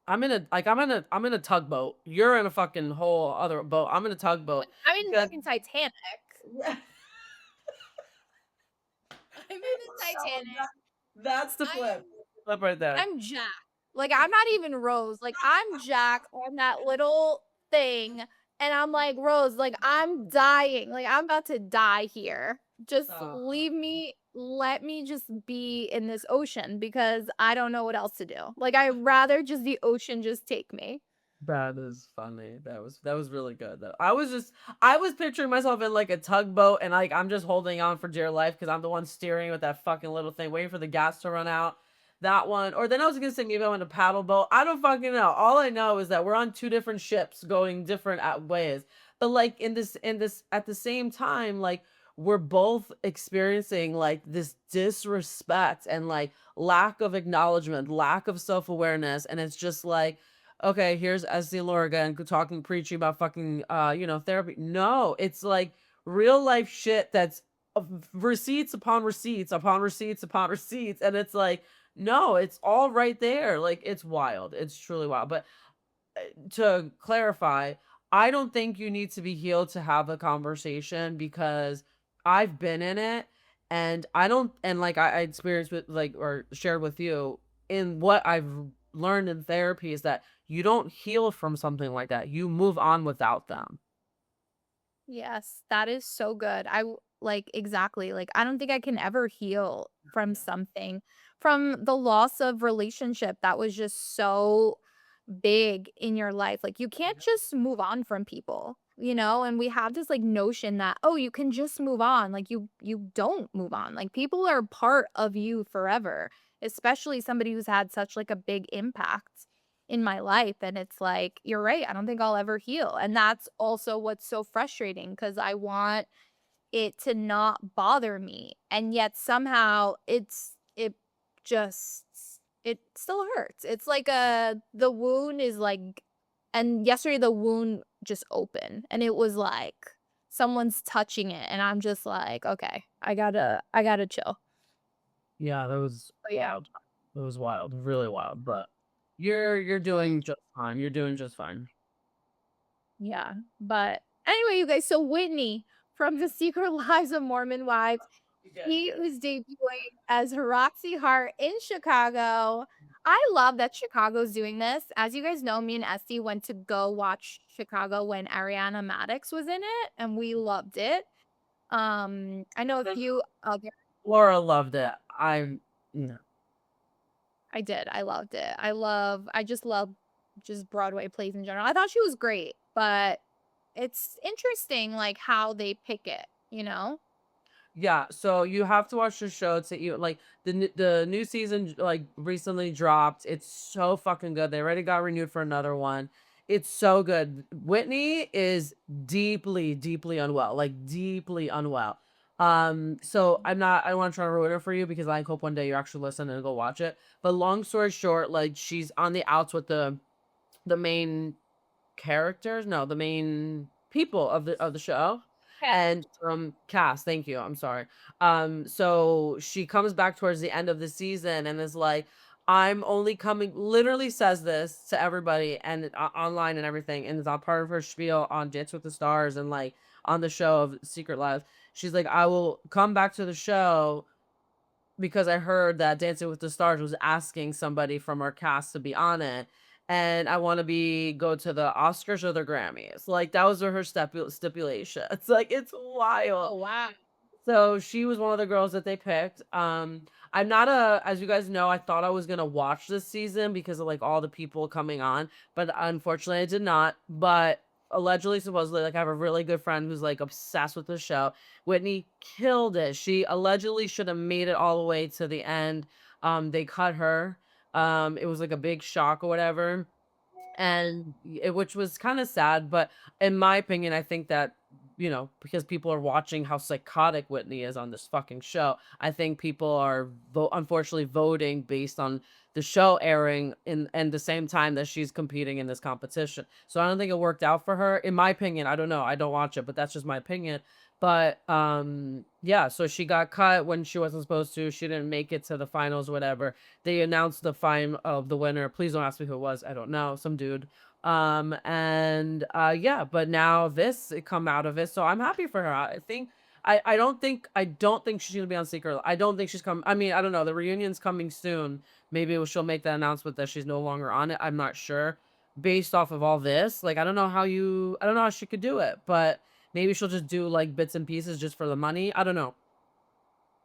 I'm in a tugboat. You're in a fucking whole other boat. I'm in a tugboat I'm in because fucking Titanic. I'm in the Titanic. that's the I flip. Flip right there. I'm Jack. Like, I'm not even Rose. Like, I'm Jack on that little thing. And I'm like, Rose, like, I'm dying. Like, I'm about to die here. Just Stop. leave me. Let me just be in this ocean because I don't know what else to do. Like, I'd rather just the ocean just take me. That is funny. That was really good though. I was picturing myself in like a tugboat and like I'm just holding on for dear life because I'm the one steering with that fucking little thing, waiting for the gas to run out. That one. Or then I was gonna say maybe I'm in a paddle boat. I don't fucking know. All I know is that we're on two different ships going different ways. but like in this at the same time, like we're both experiencing like this disrespect and like lack of acknowledgement, lack of self-awareness, and it's just like, okay, here's Este and Laura again talking preachy about fucking therapy. No, it's like real life shit that's receipts upon receipts upon receipts upon receipts, and it's like, no, it's all right there. Like it's wild. It's truly wild. But to clarify, I don't think you need to be healed to have a conversation because I've been in it, and I don't, and like I experienced with like or shared with you in what I've learned in therapy is that you don't heal from something like that. You move on without them. Yes, that is so good. Like exactly. Like I don't think I can ever heal from something, from the loss of relationship that was just so big in your life. Like you can't just move on from people, you know? And we have this like notion that oh, you can just move on. Like you don't move on. Like people are part of you forever, especially somebody who's had such like a big impact in my life, and it's like you're right, I don't think I'll ever heal, and that's also what's so frustrating because I want it to not bother me, and yet somehow it just it still hurts. It's like the wound is like, and yesterday the wound just opened and it was like someone's touching it and I'm just like okay, I gotta chill. Yeah, that was But yeah. wild. It was wild, really wild. But you're doing just fine. You're doing just fine. Yeah, but anyway, you guys, so Whitney from The Secret Lives of Mormon Wives, he is debuting as Roxy Hart in Chicago. I love that Chicago's doing this. As you guys know, me and Esty went to go watch Chicago when Ariana Madix was in it, and we loved it. I know a few other. Laura loved it. I'm no. I did. I loved it. I just love just Broadway plays in general. I thought she was great, but it's interesting like how they pick it, you know? Yeah, so you have to watch the show to even like the new season like recently dropped. It's so fucking good. They already got renewed for another one. It's so good. Whitney is deeply, deeply unwell, like deeply unwell. So I don't want to try to ruin it for you because I hope one day you actually listen and go watch it. But long story short, like she's on the outs with the main characters, no, the main people of the show. Yeah. And cast, thank you. I'm sorry. So she comes back towards the end of the season and is like, I'm only coming, literally says this to everybody and online and everything, and it's on part of her spiel on Dance with the Stars and like on the show of Secret Life. She's like, I will come back to the show because I heard that Dancing with the Stars was asking somebody from our cast to be on it. And I want to be go to the Oscars or the Grammys. Like that was her stipulation. It's like it's wild. Oh, wow. So she was one of the girls that they picked. I'm not a, as you guys know, I thought I was gonna watch this season because of like all the people coming on, but unfortunately I did not. But allegedly, supposedly, like I have a really good friend who's like obsessed with the show. Whitney killed it. She allegedly should have made it all the way to the end. They cut her. It was like a big shock or whatever, and which was kind of sad, but in my opinion I think that because people are watching how psychotic Whitney is on this fucking show, I think people are unfortunately voting based on the show airing in and the same time that she's competing in this competition. So I don't think it worked out for her, in my opinion. I don't know, I don't watch it, but that's just my opinion. But yeah, so she got cut when she wasn't supposed to. She didn't make it to the finals, whatever. They announced the fine of the winner. Please don't ask me who it was. I don't know. Some dude. And yeah, but now this it come out of it. So I'm happy for her. I think I don't think she's gonna be on Secret. I don't think she's coming. I mean, I don't know. The reunion's coming soon. Maybe she'll make that announcement that she's no longer on it. I'm not sure. Based off of all this, like I don't know how she could do it, but maybe she'll just do like bits and pieces just for the money. I don't know.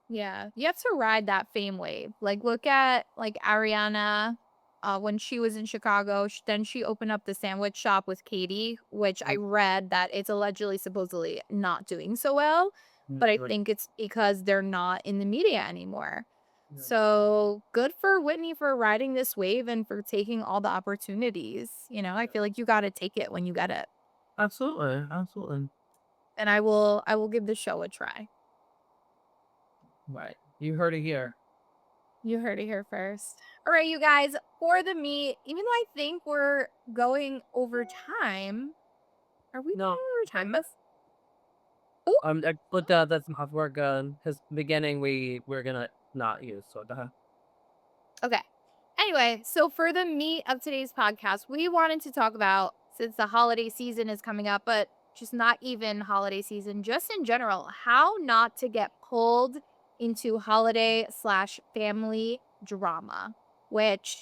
Yeah, you have to ride that fame wave. Like, look at like Ariana, when she was in Chicago. Then she opened up the sandwich shop with Katie, which I read that it's allegedly, supposedly not doing so well. But I Right. think it's because they're not in the media anymore. Yeah. So good for Whitney for riding this wave and for taking all the opportunities. You know, I feel like you got to take it when you get it. Absolutely, absolutely. and I will give the show a try. Right. You heard it here. You heard it here first. All right, you guys, for the meat, even though I think we're going over time, are we No, going over time? Oh, but that's not we're good. Because beginning we're gonna not use so okay. Anyway, so for the meat of today's podcast, we wanted to talk about, since the holiday season is coming up, but just not even holiday season, just in general, how not to get pulled into holiday slash family drama, which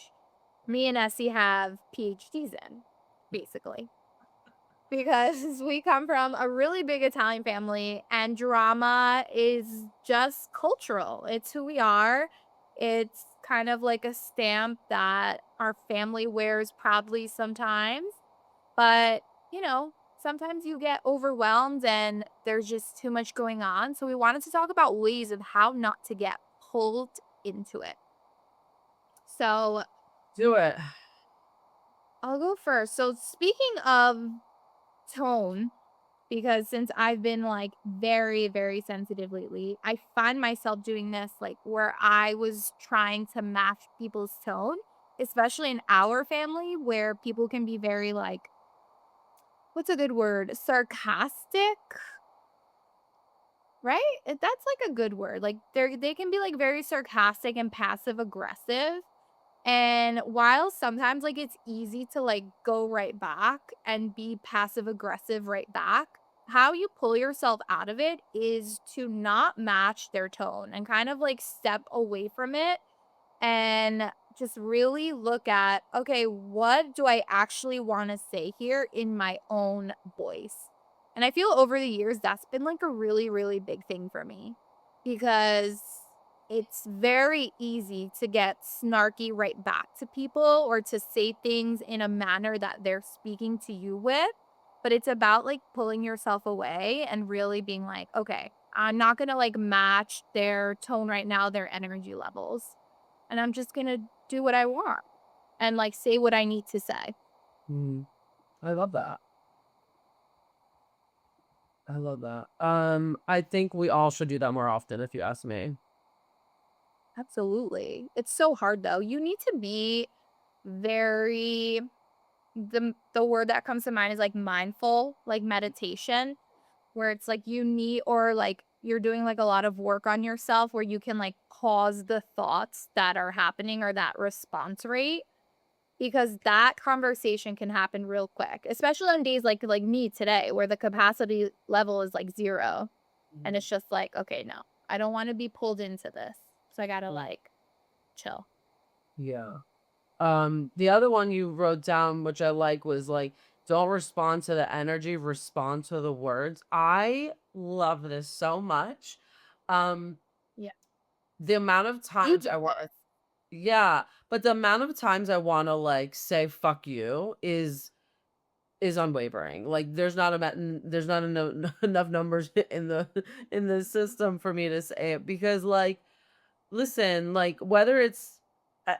me and Essie have PhDs in, basically. Because we come from a really big Italian family and drama is just cultural. It's who we are. It's kind of like a stamp that our family wears proudly sometimes. But, sometimes you get overwhelmed and there's just too much going on. So we wanted to talk about ways of how not to get pulled into it. So do it. I'll go first. So speaking of tone, because since I've been like very, very sensitive lately, I find myself doing this like where I was trying to match people's tone, especially in our family where people can be very like, what's a good word? Sarcastic, right? That's like a good word. Like they can be like very sarcastic and passive aggressive. And while sometimes like it's easy to like go right back and be passive aggressive right back, how you pull yourself out of it is to not match their tone and kind of like step away from it and just really look at, okay, what do I actually want to say here in my own voice? And I feel over the years that's been like a really, really big thing for me because it's very easy to get snarky right back to people or to say things in a manner that they're speaking to you with. But it's about like pulling yourself away and really being like, okay, I'm not going to like match their tone right now, their energy levels. And I'm just going to do what I want and like say what I need to say. Mm, I love that. I love that. I think we all should do that more often, if you ask me. Absolutely. It's so hard though. You need to be very the word that comes to mind is like mindful, like meditation, where it's like you need or like you're doing like a lot of work on yourself where you can like pause the thoughts that are happening or that response rate because that conversation can happen real quick, especially on days like me today where the capacity level is like 0 and it's just like, okay, no. I don't want to be pulled into this. So I got to Mm. like chill. Yeah. The other one you wrote down, which I like, was like, don't respond to the energy, respond to the words. I love this so much. Um, Yeah. the amount of You times do I want, this. yeah, but the amount of times I want to like say fuck you is unwavering. Like there's not enough, enough numbers in the system for me to say it because like listen, like whether it's uh,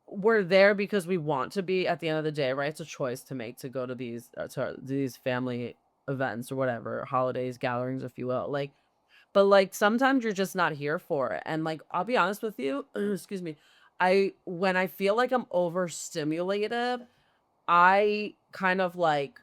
we're there because we want to be at the end of the day, right? It's a choice to make to go to these family events or whatever, holidays, gatherings, if you will. Like, but like sometimes you're just not here for it. And like I'll be honest with you, excuse me, I when I feel like I'm overstimulated, I kind of like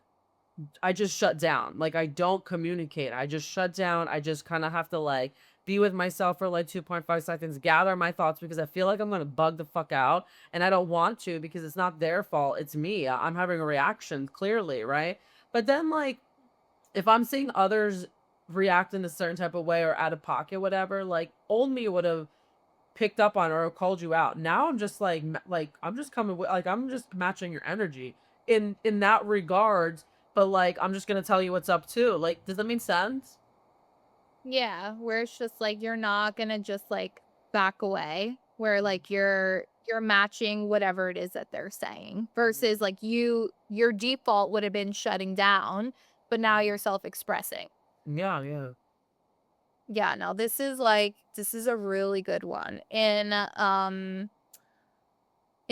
I just shut down. Like I don't communicate. I just shut down. I just kind of have to like be with myself for like 2.5 seconds, gather my thoughts because I feel like I'm going to bug the fuck out and I don't want to because it's not their fault. It's me. I'm having a reaction clearly, right? But then like if I'm seeing others react in a certain type of way or out of pocket whatever, like old me would have picked up on or called you out. Now I'm just like like I'm just coming with like I'm just matching your energy in that regards, but like I'm just gonna tell you what's up too. Like, does that make sense? Yeah, where it's just like you're not gonna just like back away, where like you're matching whatever it is that they're saying versus like your default would have been shutting down, but now you're self-expressing. Yeah, yeah. Yeah, no, this is a really good one. In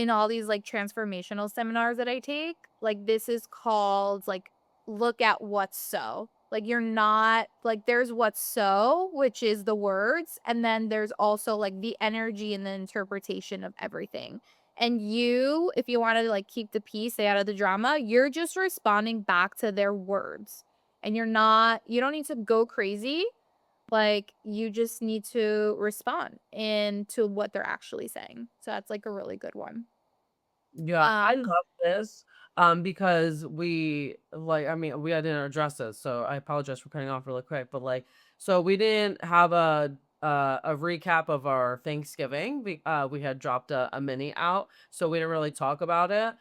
all these like transformational seminars that I take, like this is called like look at what's so. Like, you're not like, there's what's so, which is the words, and then there's also like the energy and the interpretation of everything. And you, if you want to like keep the peace, stay out of the drama, you're just responding back to their words. And you don't need to go crazy. Like, you just need to respond into what they're actually saying. So that's like a really good one. Yeah, I Um, love this, because we like, I mean, we didn't address this, so I apologize for cutting off really quick, but like, so we didn't have a recap of our Thanksgiving. We had dropped a mini out, so we didn't really talk about it.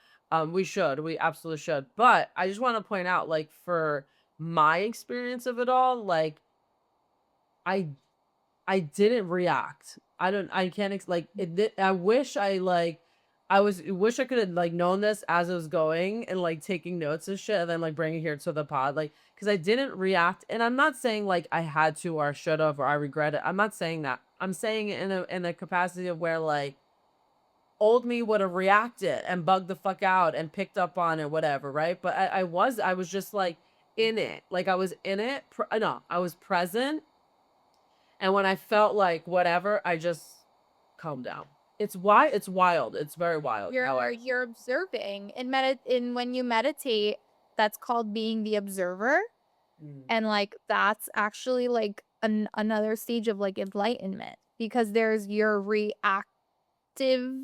We absolutely should. But I just want to point out, like, for my experience of it all, like, I I didn't react. I can't like it I wish wish I could have like known this as it was going and like taking notes and shit and then like bringing it here to the pod, like, because I didn't react. And I'm not saying like I had to or I should have or I regret it. I'm not saying that. I'm saying it in a capacity of where like old me would have reacted and bugged the fuck out and picked up on it, whatever, right? But I was just like in it. Like I was in it. No, I was present, and when I felt like whatever, I just calmed down. It's wild. It's very wild how I you're observing and when you meditate, that's called being the observer. Mm. And like that's actually like another stage of like enlightenment, because there's your reactive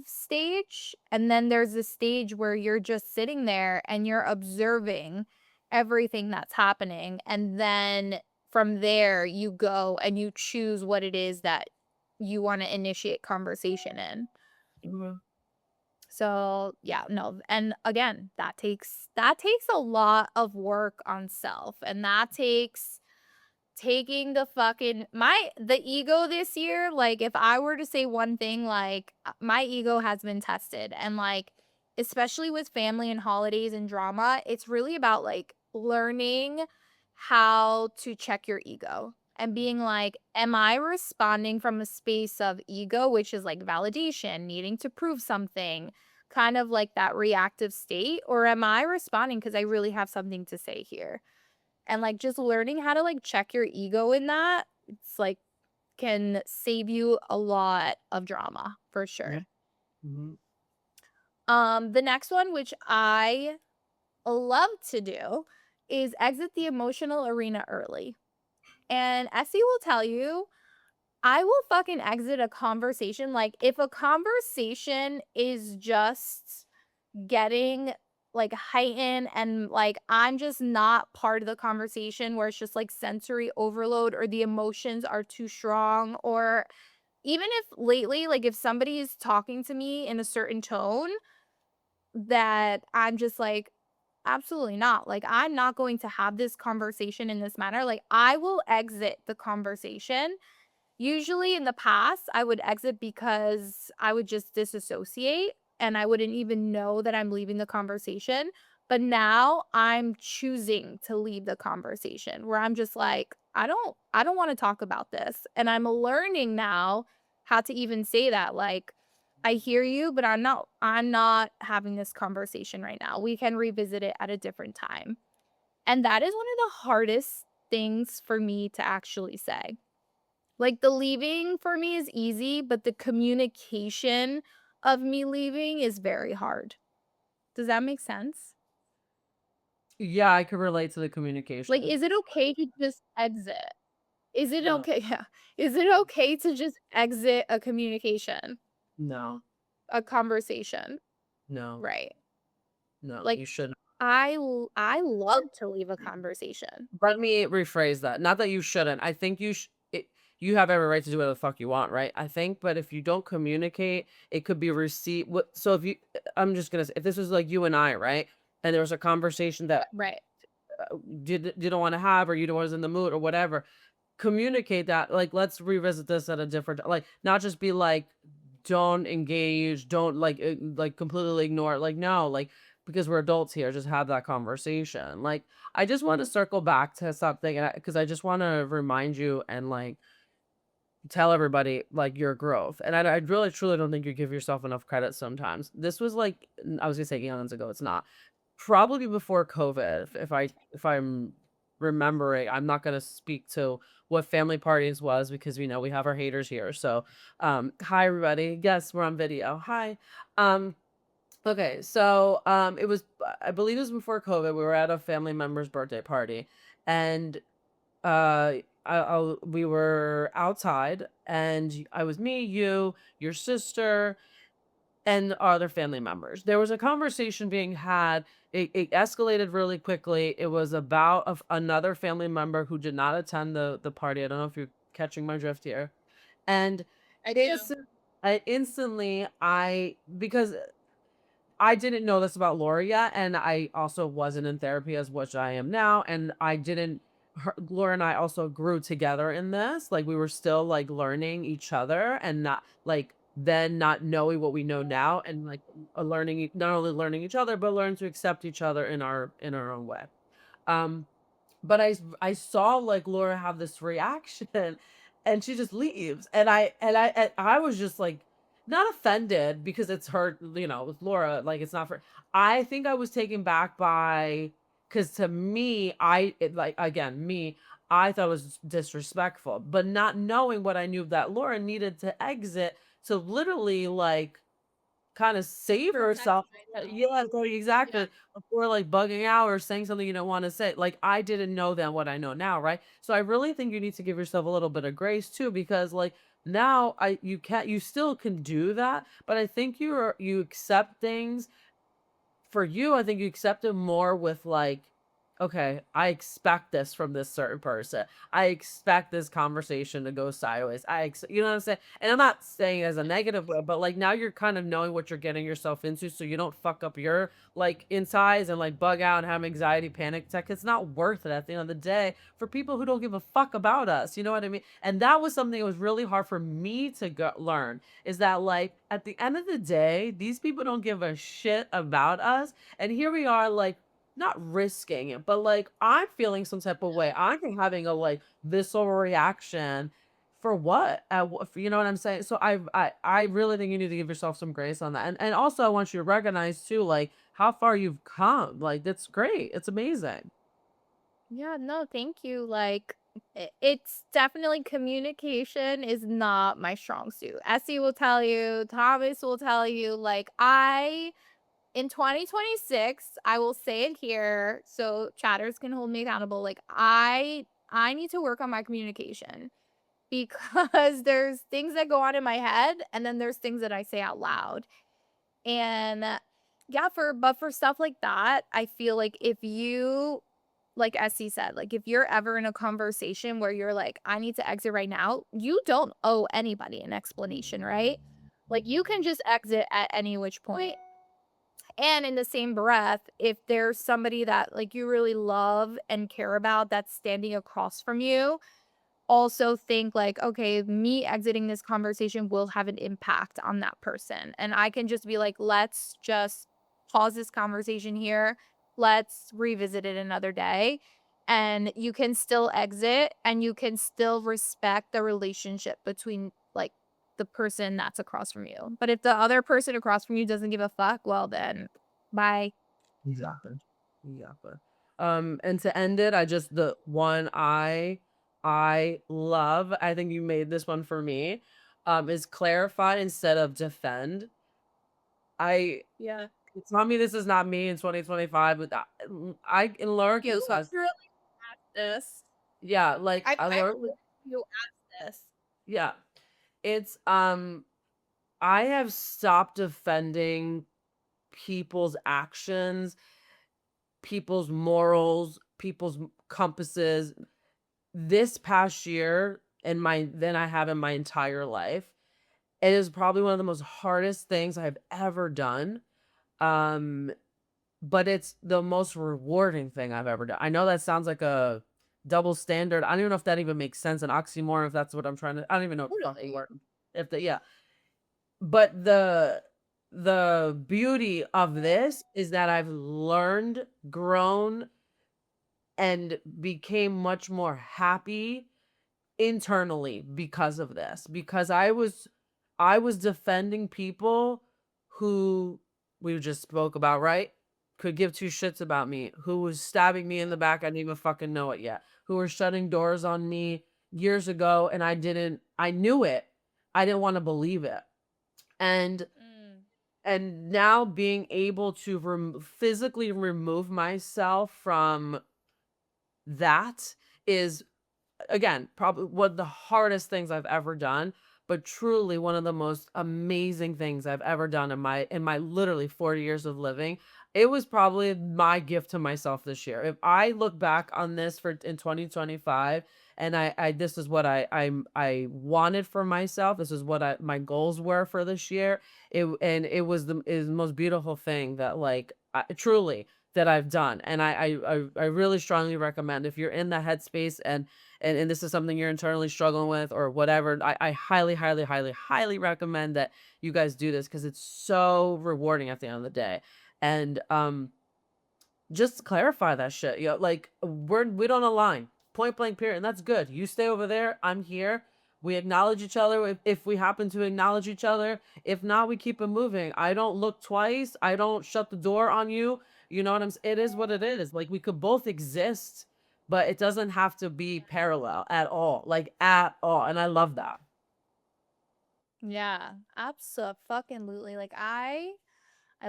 stage, and then there's a stage where you're just sitting there and you're observing everything that's happening, and then from there you go and you choose what it is that you want to initiate conversation in. Mhm. So, yeah, no, and again, that takes a lot of work on self, and that takes taking the ego this year. Like, if I were to say one thing, like, my ego has been tested, and, like, especially with family and holidays and drama, it's really about, like, learning how to check your ego and being like, "Am I responding from a space of ego," which is, like, validation, needing to prove something, kind of like that reactive state, or am I responding because I really have something to say here? And, like, just learning how to, like, check your ego in that, it's, like, can save you a lot of drama, for Yeah. sure. Mhm. The next one, which I love to do, is exit the emotional arena early. And Essie will tell you, I will fucking exit a conversation, like, if a conversation is just getting, like, heightened and, like, I'm just not part of the conversation where it's just, like, sensory overload or the emotions are too strong, or even if lately, like, if somebody is talking to me in a certain tone that I'm just like, "Absolutely not." Like, I'm not going to have this conversation in this manner. Like, I will exit the conversation. Usually in the past, I would exit because I would just disassociate and I wouldn't even know that I'm leaving the conversation. But now I'm choosing to leave the conversation where I'm just like, I don't want to talk about this. And I'm learning now how to even say that. Like, I hear you, but I'm not having this conversation right now. We can revisit it at a different time. And that is one of the hardest things for me to actually say. Like, the leaving for me is easy, but the communication of me leaving is very hard. Does that make sense? Yeah, I could relate to the Like, communication. is it okay to just exit? Is it No. okay yeah. Is it okay to just exit a communication, No. a conversation? No. Right. No, Like, you shouldn't. I love to leave a conversation. Let me rephrase that. Not that you shouldn't. I think you have every right to do whatever the fuck you want, right? I think, but if you don't communicate, it could be received. So if you, I'm just gonna say, if this was like you and I, right, and there was a conversation that Right. you don't want to have, or you don't was in the mood, or whatever, communicate that. Like, let's revisit this at a different, like, not just be like, don't engage, don't like completely ignore it. Like, no, like, because we're adults here, just have that conversation. Like, I just want to circle back to something, and because I just want to remind you and like tell everybody like your growth. And I really truly don't think you give yourself enough credit sometimes. This was like, I was gonna say eons ago. It's not. Probably before COVID, if I'm remembering. I'm not gonna speak to what family parties was because we know we have our haters here. So, hi everybody. Yes, we're on video. Hi. Um, okay, so it was I believe it was before COVID. We were at a family member's birthday party, and we were outside, and I was me, you, your sister, and other family members. There was a conversation being had. It escalated really quickly. It was about another family member who did not attend the party. I don't know if you're catching my drift here. And I do. instantly, because I didn't know this about Laura yet, and I also wasn't in therapy as which I am now, and I didn't. Laura and I also grew together in this. Like we were still like learning each other, and not like then not knowing what we know now, and like not only learning each other, but learn to accept each other in our own way. Um, but I saw like Laura have this reaction and she just leaves. And I was just like not offended because it's her, with Laura, like it's not for I think I was taken back by because to me, like again, I thought it was disrespectful, but not knowing what I knew that Laura needed to exit to literally like kinda save herself. Yeah, going exactly, before, like, bugging out or saying something you don't wanna say. Like, I didn't know then what I know now, right? So I really think you need to give yourself a little bit of grace too because, like, now you still can do that, but I think you accept things for you, I think you accept it more with like, okay, I expect this from this certain person. I expect this conversation to go sideways. You know what I'm saying? And I'm not saying as a negative way, but like now you're kind of knowing what you're getting yourself into so you don't fuck up your like insides and like bug out and have anxiety, panic attack. It's not worth it at the end of the day for people who don't give a fuck about us. You know what I mean? And that was something that was really hard for me to learn is that like at the end of the day, these people don't give a shit about us. And here we are, like, not risking it, but like I'm feeling some type of way. I'm having a like visceral reaction for what? You know what I'm saying? So I really think you need to give yourself some grace on that. And also I want you to recognize too, like how far you've come. Like that's great. It's amazing. Yeah, no, thank you. Like, it's definitely communication is not my strong suit. Essie will tell you, Thomas will tell you, like, in 2026, I will say it here so chatters can hold me accountable. Like, I need to work on my communication because there's things that go on in my head and then there's things that I say out loud. And yeah, for stuff like that, I feel like if you like Essie said, like if you're ever in a conversation where you're like, I need to exit right now, you don't owe anybody an explanation, right? Like you can just exit at any which point. And in the same breath, if there's somebody that like you really love and care about that's standing across from you, also think like, okay, me exiting this conversation will have an impact on that person. And I can just be like, let's just pause this conversation here. Let's revisit it another day. And you can still exit and you can still respect the relationship between like the person that's across from you. But if the other person across from you doesn't give a fuck, well, then bye. Exactly. Exactly. And to end it, I just the one I love, I think you made this one for me, is clarify instead of defend. Yeah. Tell me this is not me in 2025, but I in Laura You has really asked this. yeah, like I I learned you asked this. yeah. It's I have stopped defending people's actions, people's morals, people's compasses this past year and my than I have in my entire life. It is probably one of the most hardest things I've ever done. Um, but it's the most rewarding thing I've ever done. I know that sounds like a double standard. I don't even know if that even makes sense, an oxymoron, if that's what I'm trying to I don't even know what the fucking Totally. word. If the yeah. But the beauty of this is that I've learned, grown, and became much more happy internally because of this. Because I was defending people who we just spoke about, right? could give two shits about me, who was stabbing me in the back, I didn't even fucking know it yet, who were shutting doors on me years ago, and I knew it. I didn't want to believe it. And Mm. now being able to physically remove myself from that is, again, probably one of the hardest things I've ever done, but truly one of the most amazing things I've ever done in my literally 40 years of living. It was probably my gift to myself this year. If I look back on this for in 2025, and I this is what I wanted for myself. This is what my goals were for this year. It was the most beautiful thing that, like, truly, that I've done. And I really strongly recommend, if you're in the headspace and this is something you're internally struggling with or whatever, I highly, highly, highly, highly recommend that you guys do this, because it's so rewarding at the end of the day. And just clarify that shit. You know, like, we don't align. Point blank period. And that's good. You stay over there, I'm here. We acknowledge each other if we happen to acknowledge each other. If not, we keep it moving. I don't look twice. I don't shut the door on you. You know what I'm saying? It is what it is. Like, we could both exist, but it doesn't have to be parallel at all. Like, at all. And I love that. Yeah, absolutely. Like I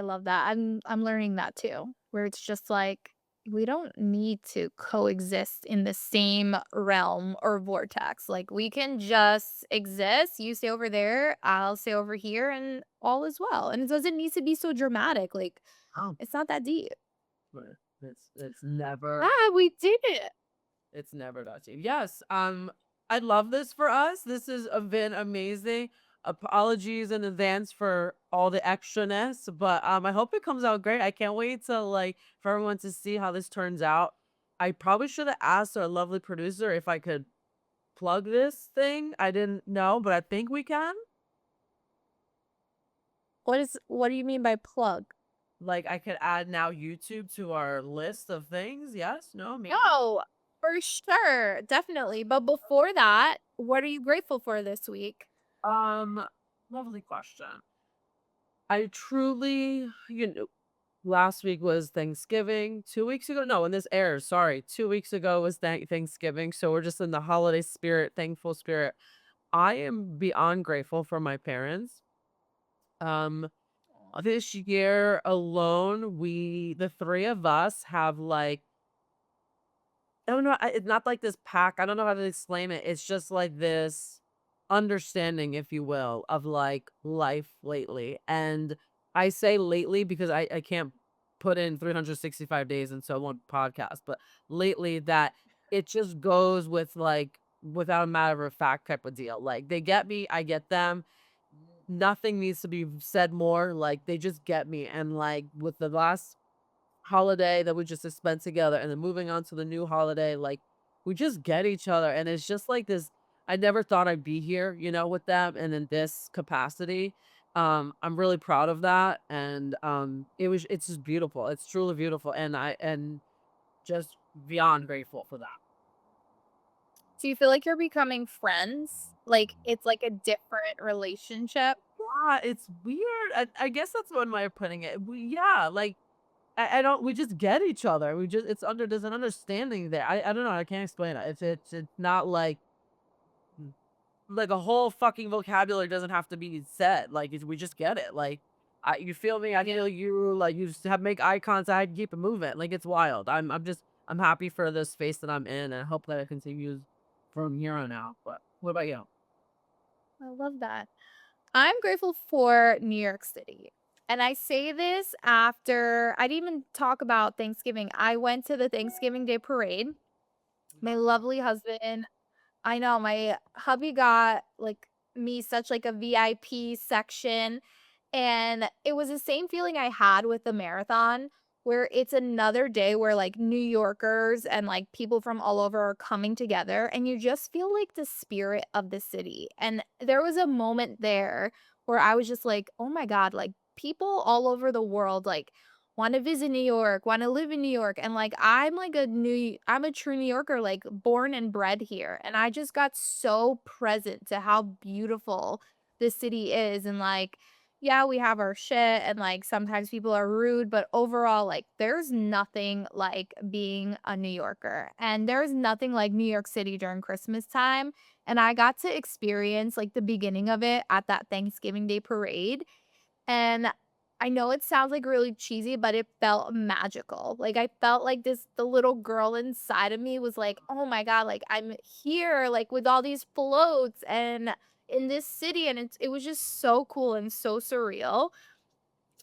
love that. I'm learning that too, where it's just like we don't need to coexist in the same realm or vortex. Like we can just exist. You stay over there, I'll stay over here, and all is well. And it doesn't need to be so dramatic. Like Oh, it's not that deep. but it's never Ah, we did it. It's never that cheap. Yes. I love this for us. This has been amazing. Apologies in advance for all the extraness, but I hope it comes out great. I can't wait to, like, for everyone to see how this turns out. I probably should have asked our lovely producer if I could plug this thing. I didn't know, but I think we can. What do you mean by plug? Like, I could add now YouTube to our list of things. Yes? No? Maybe? No, for sure. Definitely. But before that, what are you grateful for this week? Um, Lovely question. I truly, last week was Thanksgiving. 2 weeks ago, no, when this airs, sorry, 2 weeks ago was Thanksgiving. So we're just in the holiday spirit, thankful spirit. I am beyond grateful for my parents. Um, this year alone, the three of us have, like, I don't know, it's not like this pack, I don't know how to explain it. It's just like this understanding, if you will, of, like, life lately. And I say lately because I can't put in 365 days into one podcast, but lately, that it just goes with, like, without a matter of fact type of deal. Like, they get me, I get them. Nothing needs to be said more. Like, they just get me. And, like, with the last holiday that we just spent together, and then moving on to the new holiday, like, we just get each other, and it's just like this. I never thought I'd be here, with them and in this capacity. I'm really proud of that, and it's just beautiful. It's truly beautiful, and just beyond grateful for that. Do you feel like you're becoming friends? Like, it's like a different relationship? Yeah, it's weird. I guess that's one way of putting it. Yeah, like, I don't we just get each other. There's an understanding there. I don't know, I can't explain it. It's not like, mm, like, a whole fucking vocabulary doesn't have to be said. Like, we just get it. Like, you feel me, I feel you. Like, you just have make eye contact, keep it moving. Like, it's wild. I'm happy for the space that I'm in, and I hope that it continues from here on out. But what about you? I love that. I'm grateful for New York City. And I say this after I didn't even talk about Thanksgiving. I went to the Thanksgiving Day parade. My lovely husband, I know my hubby got like me such like a VIP section, and it was the same feeling I had with the marathon, where it's another day where like New Yorkers and like people from all over are coming together, and you just feel like the spirit of the city. And there was a moment there where I was just like, oh my God, like people all over the world like want to visit New York, want to live in New York. And like I'm a true New Yorker, like born and bred here. And I just got so present to how beautiful this city is. And like Yeah, we have our shit and like sometimes people are rude, but overall, like there's nothing like being a New Yorker. And there's nothing like New York City during Christmas time. And I got to experience like the beginning of it at that Thanksgiving Day parade. And I know it sounds like really cheesy, but it felt magical. Like I felt like the little girl inside of me was like, "Oh my god, like I'm here like with all these floats and in this city." And it was just so cool and so surreal.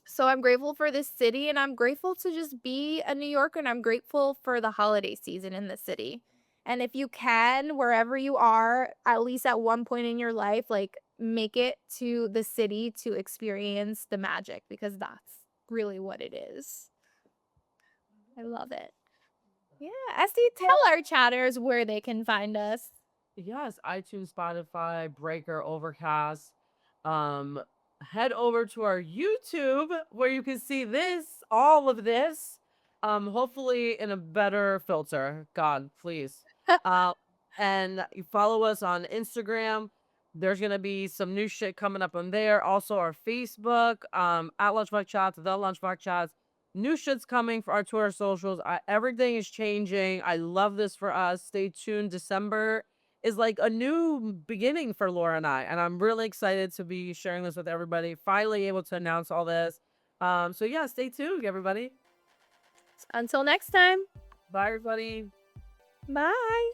So I'm grateful for this city and I'm grateful to just be a New Yorker and I'm grateful for the holiday season in the city. And if you can, wherever you are, at least at one point in your life, like make it to the city to experience the magic because that's really what it is. I love it. Yeah. Esty, tell our chatters where they can find us. Yes, iTunes, Spotify, Breaker, Overcast. Um, Head over to our YouTube where you can see this, all of this. Hopefully in a better filter. God, please. Uh, and you follow us on Instagram. There's gonna be some new shit coming up on there. Also our Facebook, at LunchBox Chats, the LunchBox Chats. New shit's coming for our Twitter socials. Everything is changing. I love this for us. Stay tuned. December is like a new beginning for Laura and I. And I'm really excited to be sharing this with everybody. Finally able to announce all this. So yeah, stay tuned, everybody. Until next time. Bye, everybody. Bye.